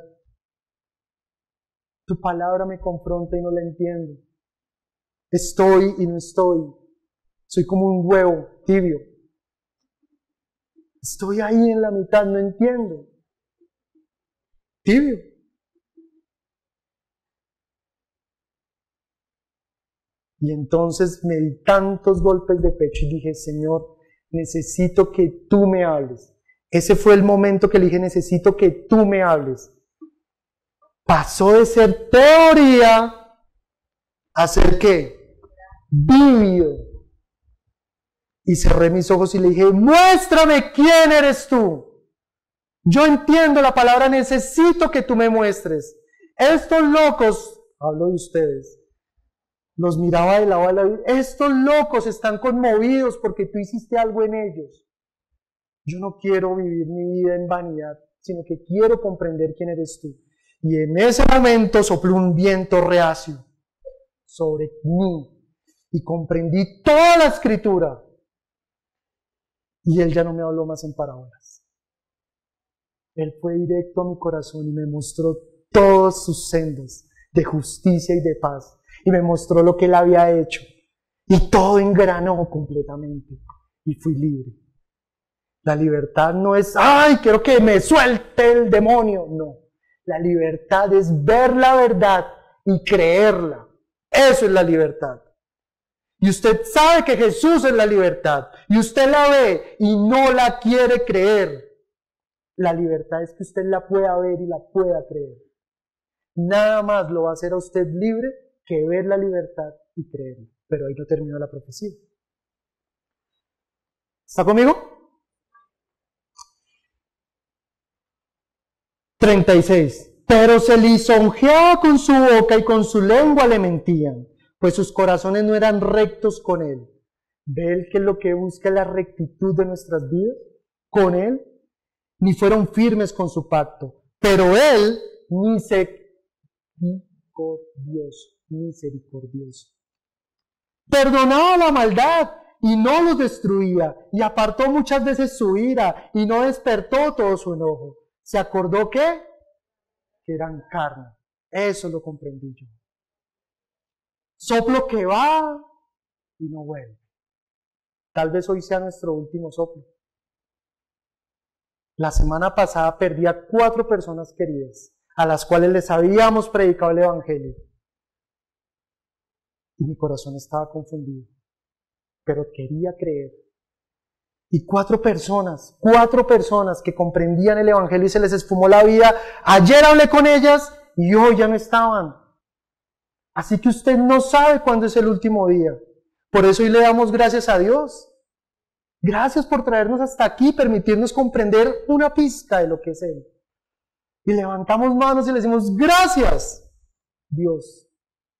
Tu palabra me confronta y no la entiendo. Estoy y no estoy. Soy como un huevo tibio. Estoy ahí en la mitad, no entiendo. Tibio. Y entonces me di tantos golpes de pecho y dije, Señor, necesito que tú me hables. Ese fue el momento que le dije, necesito que tú me hables. Pasó de ser teoría a ser ¿qué? Vívido. Y cerré mis ojos y le dije, muéstrame quién eres tú. Yo entiendo la palabra, necesito que tú me muestres. Estos locos, hablo de ustedes, los miraba de lado a lado. Estos locos están conmovidos porque tú hiciste algo en ellos. Yo no quiero vivir mi vida en vanidad, sino que quiero comprender quién eres tú. Y en ese momento sopló un viento reacio sobre mí y comprendí toda la escritura. Y él ya no me habló más en parábolas. Él fue directo a mi corazón y me mostró todos sus sendas de justicia y de paz. Y me mostró lo que él había hecho. Y todo engranó completamente. Y fui libre. La libertad no es, ¡ay, quiero que me suelte el demonio! No. La libertad es ver la verdad y creerla. Eso es la libertad. Y usted sabe que Jesús es la libertad. Y usted la ve y no la quiere creer. La libertad es que usted la pueda ver y la pueda creer. Nada más lo va a hacer a usted libre que ver la libertad y creerla. Pero ahí no terminó la profecía. ¿Está conmigo? 36. Pero se lisonjeaba con su boca y con su lengua le mentían, pues sus corazones no eran rectos con él. ¿Ve él que lo que busca es la rectitud de nuestras vidas? Con él, ni fueron firmes con su pacto. Pero él, misericordioso, perdonaba la maldad y no los destruía, y apartó muchas veces su ira y no despertó todo su enojo. ¿Se acordó qué? Que eran carne. Eso lo comprendí yo. Soplo que va y no vuelve. Tal vez hoy sea nuestro último soplo. La semana pasada perdí a 4 personas queridas, a las cuales les habíamos predicado el Evangelio. Y mi corazón estaba confundido, pero quería creer. Y 4 personas que comprendían el Evangelio y se les esfumó la vida. Ayer hablé con ellas y hoy ya no estaban. Así que usted no sabe cuándo es el último día. Por eso hoy le damos gracias a Dios. Gracias por traernos hasta aquí, permitirnos comprender una pizca de lo que es Él. Y levantamos manos y le decimos, gracias, Dios,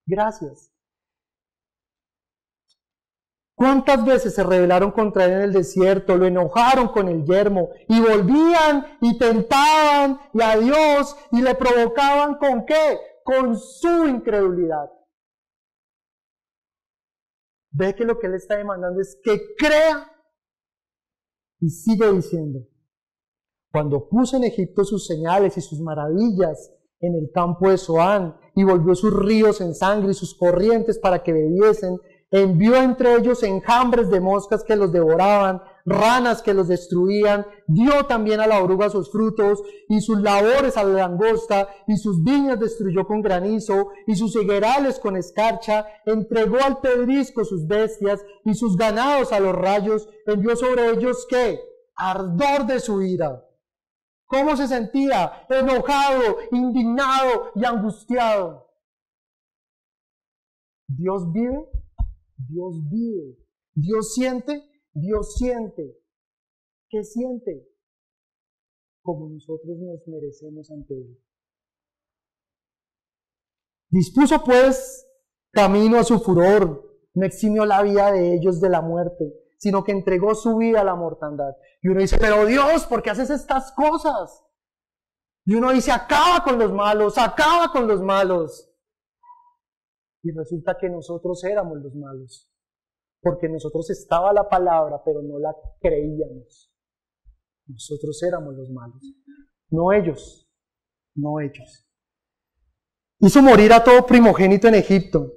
gracias. ¿Cuántas veces se rebelaron contra él en el desierto, lo enojaron con el yermo y volvían y tentaban a Dios y le provocaban ¿con qué? Con su incredulidad. Ve que lo que él está demandando es que crea y sigue diciendo, cuando puso en Egipto sus señales y sus maravillas en el campo de Zoán y volvió sus ríos en sangre y sus corrientes para que bebiesen, envió entre ellos enjambres de moscas que los devoraban, ranas que los destruían, dio también a la oruga sus frutos, y sus labores a la langosta, y sus viñas destruyó con granizo, y sus higuerales con escarcha, entregó al pedrisco sus bestias, y sus ganados a los rayos, envió sobre ellos, ¿qué? Ardor de su ira. ¿Cómo se sentía? Enojado, indignado y angustiado. ¿Dios vive? Dios vive. Dios siente. ¿Qué siente? Como nosotros nos merecemos ante Él. Dispuso pues camino a su furor, no eximió la vida de ellos de la muerte, sino que entregó su vida a la mortandad. Y uno dice, pero Dios, ¿por qué haces estas cosas? Y uno dice, acaba con los malos, acaba con los malos. Y resulta que nosotros éramos los malos, porque en nosotros estaba la palabra, pero no la creíamos. Nosotros éramos los malos, no ellos. Hizo morir a todo primogénito en Egipto,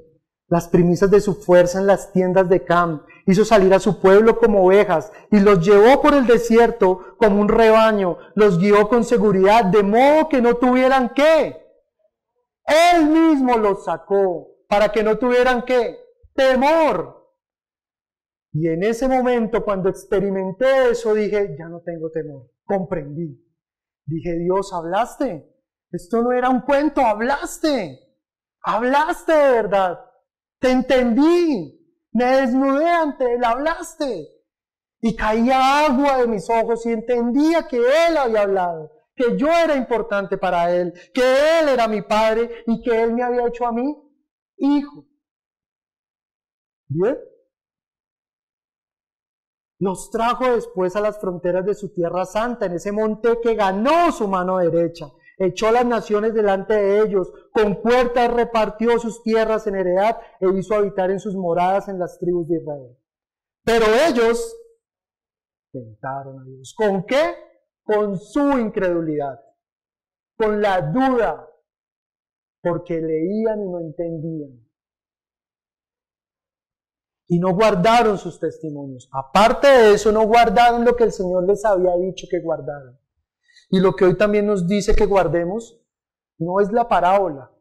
las primicias de su fuerza en las tiendas de Cam. Hizo salir a su pueblo como ovejas y los llevó por el desierto como un rebaño. Los guió con seguridad, de modo que no tuvieran ¿qué? Él mismo los sacó para que no tuvieran ¿qué? Temor. Y en ese momento, cuando experimenté eso, dije, ya no tengo temor. Comprendí. Dije, Dios, hablaste. Esto no era un cuento, hablaste. Hablaste de verdad. Te entendí. Me desnudé ante Él, hablaste. Y caía agua de mis ojos y entendía que Él había hablado, que yo era importante para Él, que Él era mi Padre y que Él me había hecho a mí hijo. ¿Bien? Los trajo después a las fronteras de su tierra santa, en ese monte que ganó su mano derecha. Echó las naciones delante de ellos, con puertas repartió sus tierras en heredad e hizo habitar en sus moradas en las tribus de Israel. Pero ellos tentaron a Dios. ¿Con qué? Con su incredulidad, con la duda, porque leían y no entendían. Y no guardaron sus testimonios. Aparte de eso, no guardaron lo que el Señor les había dicho que guardaran. Y lo que hoy también nos dice que guardemos, no es la parábola,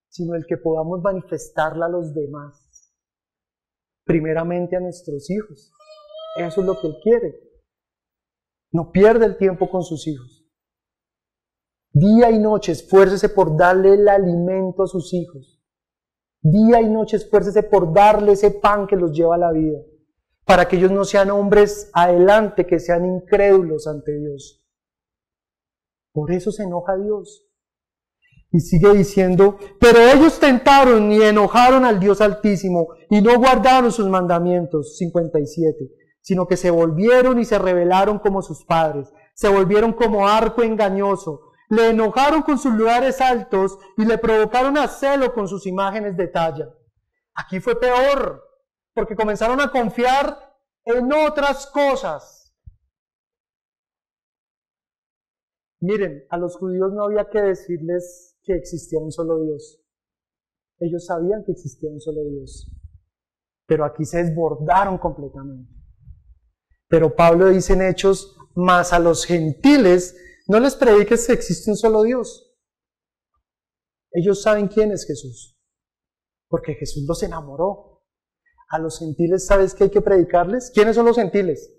sino el que podamos manifestarla a los demás. Primeramente a nuestros hijos. Eso es lo que Él quiere. No pierda el tiempo con sus hijos. Día y noche esfuércese por darle el alimento a sus hijos. Día y noche esfuércese por darle ese pan que los lleva a la vida, para que ellos no sean hombres adelante, que sean incrédulos ante Dios. Por eso se enoja Dios. Y sigue diciendo, pero ellos tentaron y enojaron al Dios Altísimo y no guardaron sus mandamientos, 57, sino que se volvieron y se rebelaron como sus padres, se volvieron como arco engañoso, le enojaron con sus lugares altos y le provocaron a celo con sus imágenes de talla. Aquí fue peor, porque comenzaron a confiar en otras cosas. Miren, a los judíos no había que decirles que existía un solo Dios. Ellos sabían que existía un solo Dios. Pero aquí se desbordaron completamente. Pero Pablo dice en Hechos, más a los gentiles no les prediques que existe un solo Dios. Ellos saben quién es Jesús, porque Jesús los enamoró. A los gentiles, ¿sabes qué hay que predicarles? ¿Quiénes son los gentiles?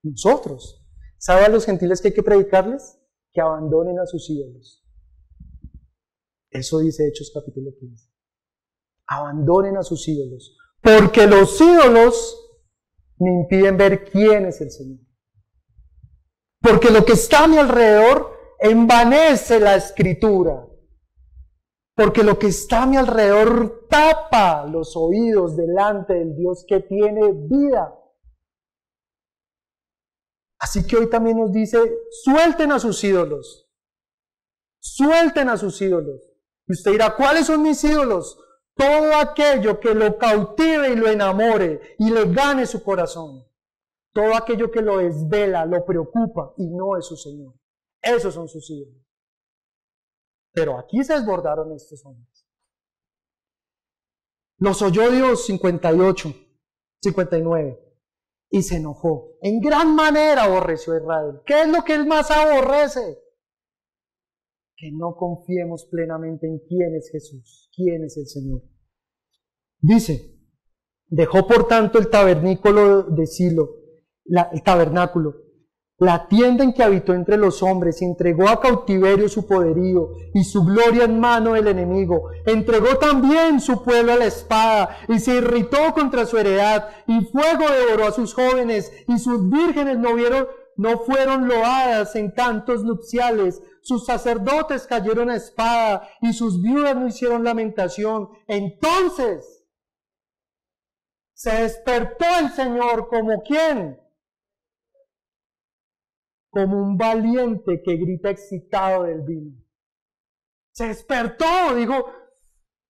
Nosotros. ¿Sabe a los gentiles qué hay que predicarles? Que abandonen a sus ídolos. Eso dice Hechos capítulo 15. Abandonen a sus ídolos, porque los ídolos me impiden ver quién es el Señor. Porque lo que está a mi alrededor envanece la escritura. Porque lo que está a mi alrededor tapa los oídos delante del Dios que tiene vida. Así que hoy también nos dice, suelten a sus ídolos. Suelten a sus ídolos. Y usted dirá, ¿cuáles son mis ídolos? Todo aquello que lo cautive y lo enamore y le gane su corazón. Todo aquello que lo desvela, lo preocupa y no es su Señor. Esos son sus ídolos. Pero aquí se desbordaron estos hombres. Los oyó Dios, 58, 59, y se enojó. En gran manera aborreció a Israel. ¿Qué es lo que Él más aborrece? Que no confiemos plenamente en quién es Jesús, quién es el Señor. Dice, dejó por tanto el tabernáculo de Silo, el tabernáculo, la tienda en que habitó entre los hombres, y entregó a cautiverio su poderío y su gloria en mano del enemigo. Entregó también su pueblo a la espada y se irritó contra su heredad, y fuego devoró a sus jóvenes, y sus vírgenes no fueron loadas en cantos nupciales. Sus sacerdotes cayeron a espada y sus viudas no hicieron lamentación. Entonces se despertó el Señor como ¿quién? Como un valiente que grita excitado del vino. Se despertó, dijo,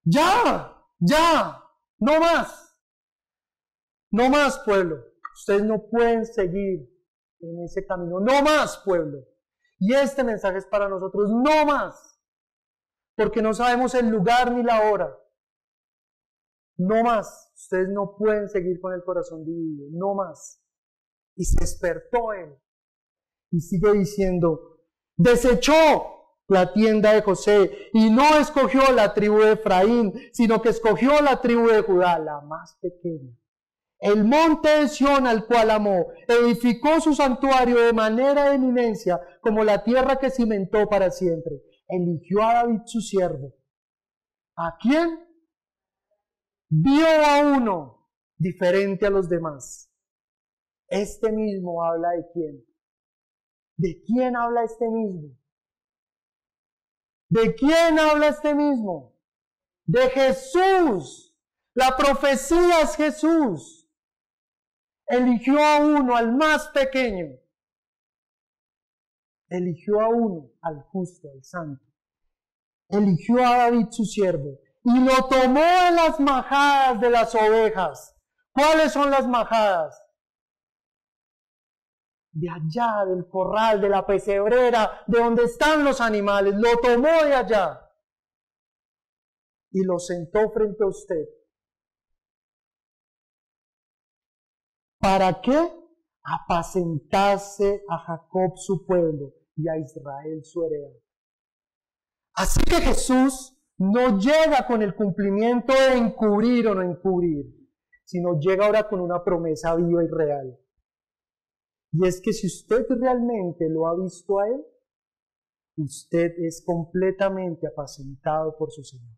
ya, no más. No más, pueblo. Ustedes no pueden seguir en ese camino. No más, pueblo. Y este mensaje es para nosotros, no más. Porque no sabemos el lugar ni la hora. No más. Ustedes no pueden seguir con el corazón dividido. No más. Y se despertó él. Y sigue diciendo, desechó la tienda de José y no escogió la tribu de Efraín, sino que escogió la tribu de Judá, la más pequeña. El monte de Sión al cual amó, edificó su santuario de manera de eminencia, como la tierra que cimentó para siempre. Eligió a David su siervo. ¿A quién? Vio a uno diferente a los demás. Este mismo habla de quién. ¿De quién habla este mismo? ¿De quién habla este mismo? De Jesús. La profecía es Jesús. Eligió a uno, al más pequeño. Eligió a uno, al justo, al santo. Eligió a David su siervo y lo tomó en las majadas de las ovejas. ¿Cuáles son las majadas? De allá, del corral, de la pesebrera, de donde están los animales, lo tomó de allá y lo sentó frente a usted. ¿Para qué? Apacentase a Jacob su pueblo y a Israel su heredad. Así que Jesús no llega con el cumplimiento de encubrir o no encubrir, sino llega ahora con una promesa viva y real. Y es que si usted realmente lo ha visto a Él, usted es completamente apacentado por su Señor.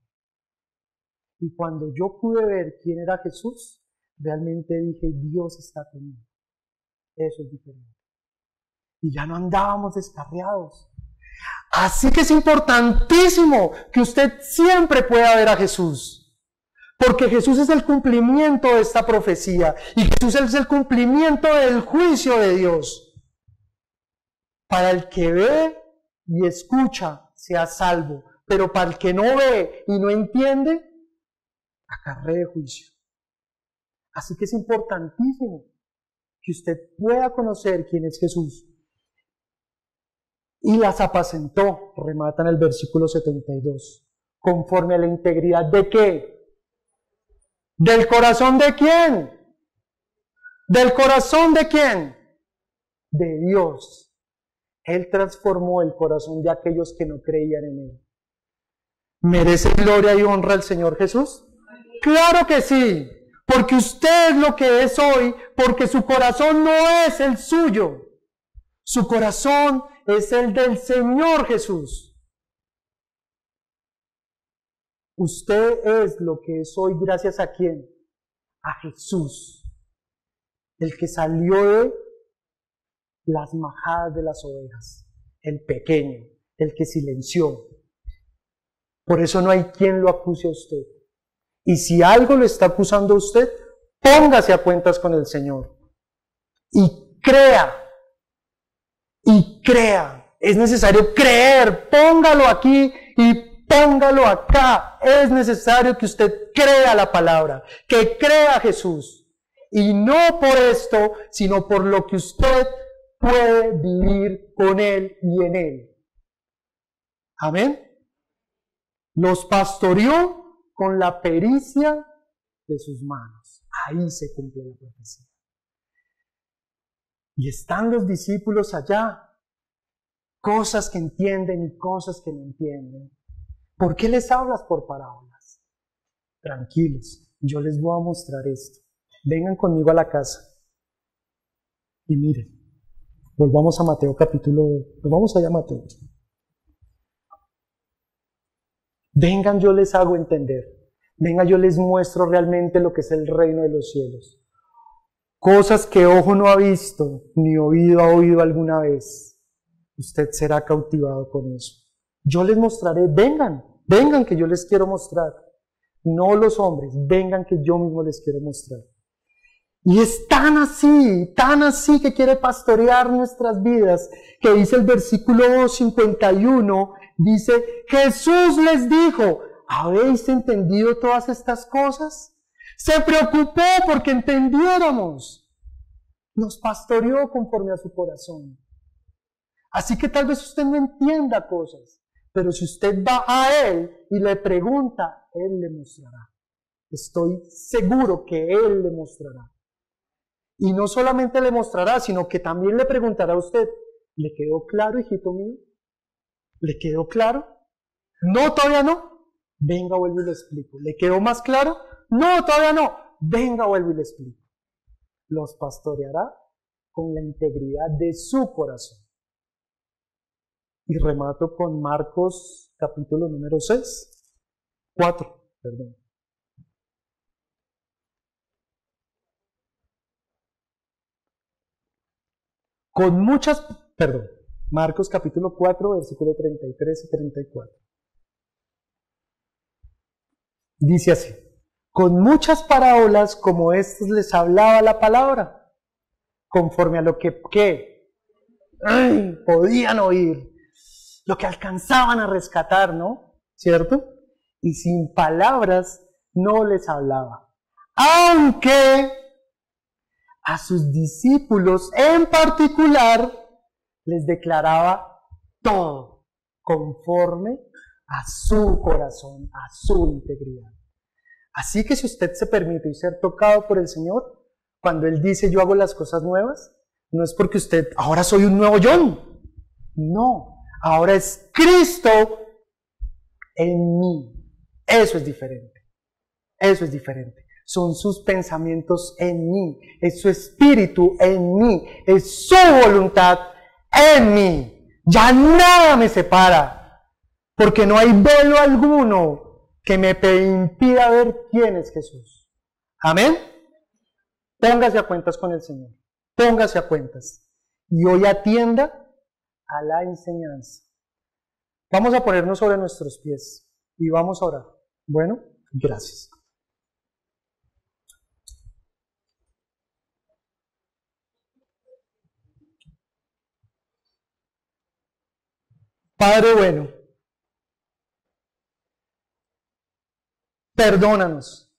Y cuando yo pude ver quién era Jesús, realmente dije, Dios está conmigo. Eso es diferente. Y ya no andábamos descarriados. Así que es importantísimo que usted siempre pueda ver a Jesús. Porque Jesús es el cumplimiento de esta profecía. Y Jesús es el cumplimiento del juicio de Dios. Para el que ve y escucha, sea salvo. Pero para el que no ve y no entiende, acarrea juicio. Así que es importantísimo que usted pueda conocer quién es Jesús. Y las apacentó, remata en el versículo 72, conforme a la integridad de ¿qué? ¿Del corazón de quién? ¿Del corazón de quién? De Dios. Él transformó el corazón de aquellos que no creían en Él. ¿Merece gloria y honra el Señor Jesús? ¡Claro que sí! Porque usted es lo que es hoy, porque su corazón no es el suyo. Su corazón es el del Señor Jesús. Usted es lo que es hoy gracias a ¿quién? A Jesús. El que salió de las majadas de las ovejas. El pequeño, el que silenció. Por eso no hay quien lo acuse a usted. Y si algo lo está acusando a usted, póngase a cuentas con el Señor. Y crea. Y crea. Es necesario creer. Póngalo aquí y póngalo acá. Es necesario que usted crea la palabra. Que crea a Jesús. Y no por esto, sino por lo que usted puede vivir con Él y en Él. Amén. Los pastoreó con la pericia de sus manos. Ahí se cumple la profecía. Y están los discípulos allá. Cosas que entienden y cosas que no entienden. ¿Por qué les hablas por parábolas? Tranquilos, yo les voy a mostrar esto. Vengan conmigo a la casa. Y miren. Volvamos a Mateo vamos allá a Mateo. Vengan, yo les hago entender. Vengan, yo les muestro realmente lo que es el reino de los cielos. Cosas que ojo no ha visto, ni oído ha oído alguna vez. Usted será cautivado con eso. Yo les mostraré, vengan que yo les quiero mostrar. No los hombres, vengan que yo mismo les quiero mostrar. Y es tan así que quiere pastorear nuestras vidas, que dice el versículo 51, dice, Jesús les dijo, ¿habéis entendido todas estas cosas? Se preocupó porque entendiéramos. Nos pastoreó conforme a su corazón. Así que tal vez usted no entienda cosas, pero si usted va a Él y le pregunta, Él le mostrará. Estoy seguro que Él le mostrará. Y no solamente le mostrará, sino que también le preguntará a usted, ¿le quedó claro, hijito mío? ¿Le quedó claro? No, todavía no. Venga, vuelvo y le explico. ¿Le quedó más claro? No, todavía no. Venga, vuelvo y le explico. Los pastoreará con la integridad de su corazón. Y remato con Marcos capítulo número 4. Marcos capítulo 4, versículo 33 y 34. Dice así, con muchas parábolas como estas les hablaba la palabra, conforme a lo que podían oír, lo que alcanzaban a rescatar, ¿no? ¿Cierto? Y sin palabras no les hablaba. Aunque a sus discípulos en particular les declaraba todo conforme a su corazón, a su integridad. Así que si usted se permite ser tocado por el Señor, cuando Él dice yo hago las cosas nuevas, no es porque usted, ahora soy un nuevo John. No, ahora es Cristo en mí. Eso es diferente. Eso es diferente. Son sus pensamientos en mí, es su espíritu en mí, es su voluntad en mí. Ya nada me separa, porque no hay velo alguno que me impida ver quién es Jesús. Amén. Póngase a cuentas con el Señor, póngase a cuentas y hoy atienda a la enseñanza. Vamos a ponernos sobre nuestros pies y vamos a orar. Bueno, gracias. Padre bueno, perdónanos.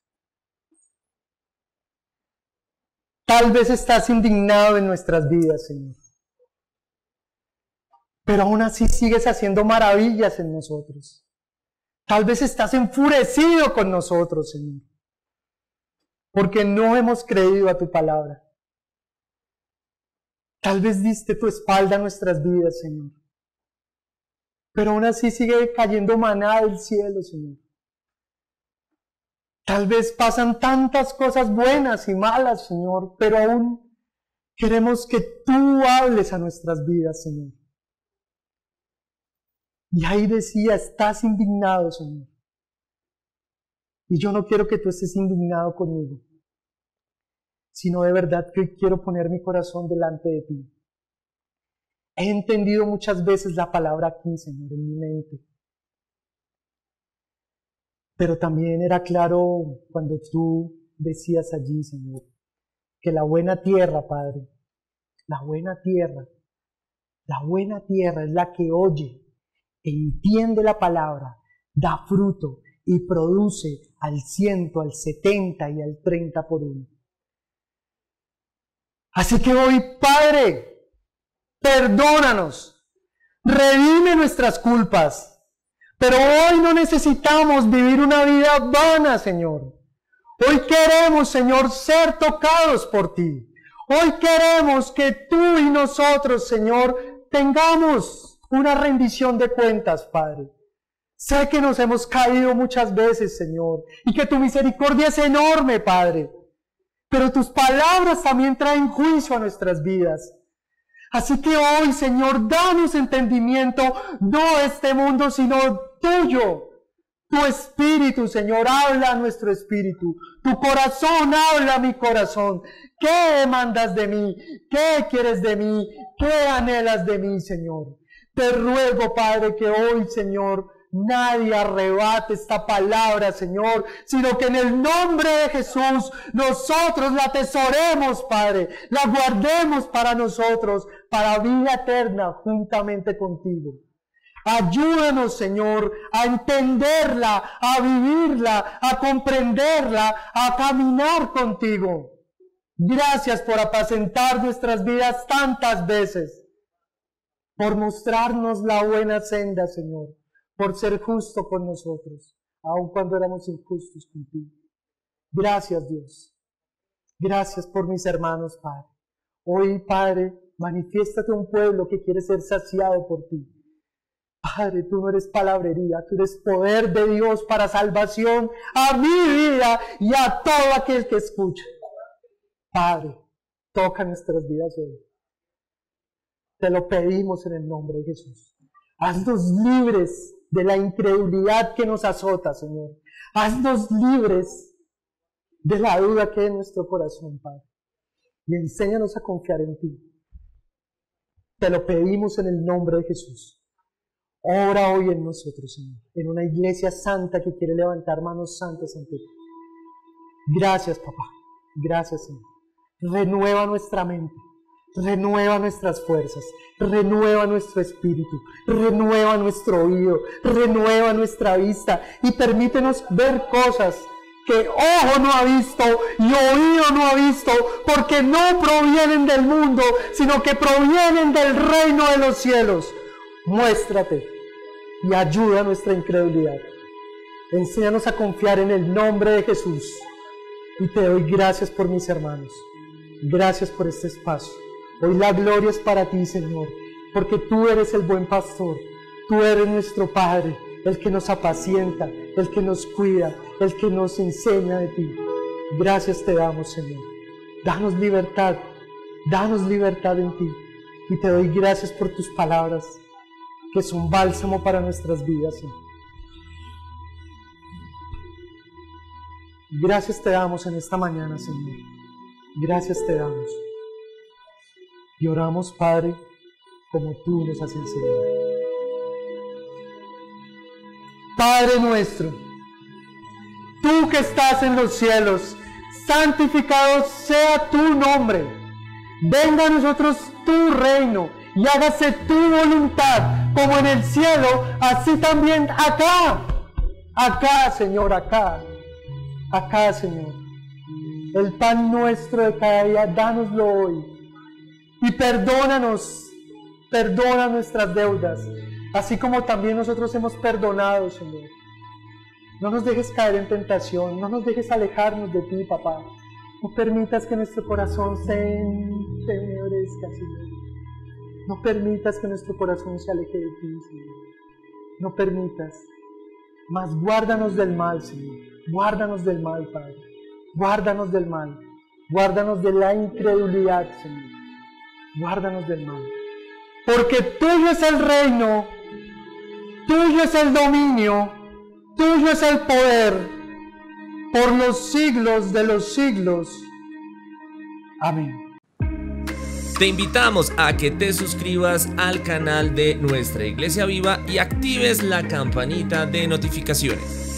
Tal vez estás indignado en nuestras vidas, Señor. Pero aún así sigues haciendo maravillas en nosotros. Tal vez estás enfurecido con nosotros, Señor. Porque no hemos creído a tu palabra. Tal vez diste tu espalda a nuestras vidas, Señor. Pero aún así sigue cayendo maná del cielo, Señor. Tal vez pasan tantas cosas buenas y malas, Señor, pero aún queremos que tú hables a nuestras vidas, Señor. Y ahí decía, estás indignado, Señor. Y yo no quiero que tú estés indignado conmigo, sino de verdad que quiero poner mi corazón delante de ti. He entendido muchas veces la palabra aquí, Señor, en mi mente. Pero también era claro cuando tú decías allí, Señor, que la buena tierra, Padre, la buena tierra es la que oye, entiende la palabra, da fruto y produce al 100, al 70 y al 30 por uno. Así que hoy, Padre, perdónanos, redime nuestras culpas, pero hoy no necesitamos vivir una vida vana, Señor. Hoy queremos, Señor, ser tocados por ti. Hoy queremos que tú y nosotros, Señor, tengamos una rendición de cuentas, Padre. Sé que nos hemos caído muchas veces, Señor, y que tu misericordia es enorme, Padre. Pero tus palabras también traen juicio a nuestras vidas. Así que hoy, Señor, danos entendimiento, no este mundo, sino tuyo. Tu espíritu, Señor, habla a nuestro espíritu. Tu corazón habla a mi corazón. ¿Qué demandas de mí? ¿Qué quieres de mí? ¿Qué anhelas de mí, Señor? Te ruego, Padre, que hoy, Señor, nadie arrebate esta palabra, Señor, sino que en el nombre de Jesús nosotros la atesoremos, Padre, la guardemos para nosotros, para vida eterna, juntamente contigo. Ayúdanos, Señor, a entenderla, a vivirla, a comprenderla, a caminar contigo. Gracias por apacentar nuestras vidas tantas veces, por mostrarnos la buena senda, Señor, por ser justo con nosotros, aun cuando éramos injustos contigo. Gracias, Dios. Gracias por mis hermanos, Padre. Hoy, Padre, manifiéstate a un pueblo que quiere ser saciado por ti. Padre, tú no eres palabrería, tú eres poder de Dios para salvación a mi vida y a todo aquel que escucha. Padre, toca nuestras vidas hoy. Te lo pedimos en el nombre de Jesús. Haznos libres de la incredulidad que nos azota, Señor. Haznos libres de la duda que hay en nuestro corazón, Padre. Y enséñanos a confiar en ti. Te lo pedimos en el nombre de Jesús. Ora hoy en nosotros, Señor, en una iglesia santa que quiere levantar manos santas ante ti. Gracias, papá. Gracias, Señor. Renueva nuestra mente, renueva nuestras fuerzas, renueva nuestro espíritu, renueva nuestro oído, renueva nuestra vista y permítenos ver cosas que ojo no ha visto y oído no ha visto, porque no provienen del mundo, sino que provienen del reino de los cielos. Muéstrate y ayuda a nuestra incredulidad. Enséñanos a confiar en el nombre de Jesús. Y te doy gracias por mis hermanos. Gracias por este espacio. Hoy la gloria es para ti, Señor, porque tú eres el buen pastor. Tú eres nuestro Padre, el que nos apacienta, el que nos cuida, el que nos enseña de ti. Gracias te damos, Señor. Danos libertad en ti. Y te doy gracias por tus palabras, que son bálsamo para nuestras vidas, Señor. Gracias te damos en esta mañana, Señor. Gracias te damos. Y oramos, Padre, como tú nos has enseñado. Padre nuestro, tú que estás en los cielos, santificado sea tu nombre. Venga a nosotros tu reino y hágase tu voluntad, como en el cielo, así también acá. Acá, Señor, acá. Acá, Señor. El pan nuestro de cada día, dánoslo hoy. Y perdónanos, perdona nuestras deudas, así como también nosotros hemos perdonado, Señor. No nos dejes caer en tentación, no nos dejes alejarnos de ti, papá. No permitas que nuestro corazón se entenebrezca, Señor. No permitas que nuestro corazón se aleje de ti, Señor. No permitas. Mas guárdanos del mal, Señor. Guárdanos del mal, Padre. Guárdanos del mal. Guárdanos de la incredulidad, Señor. Guárdanos del mal. Porque tuyo es el reino, tuyo es el dominio, tuyo es el poder, por los siglos de los siglos. Amén. Te invitamos a que te suscribas al canal de Nuestra Iglesia Viva y actives la campanita de notificaciones.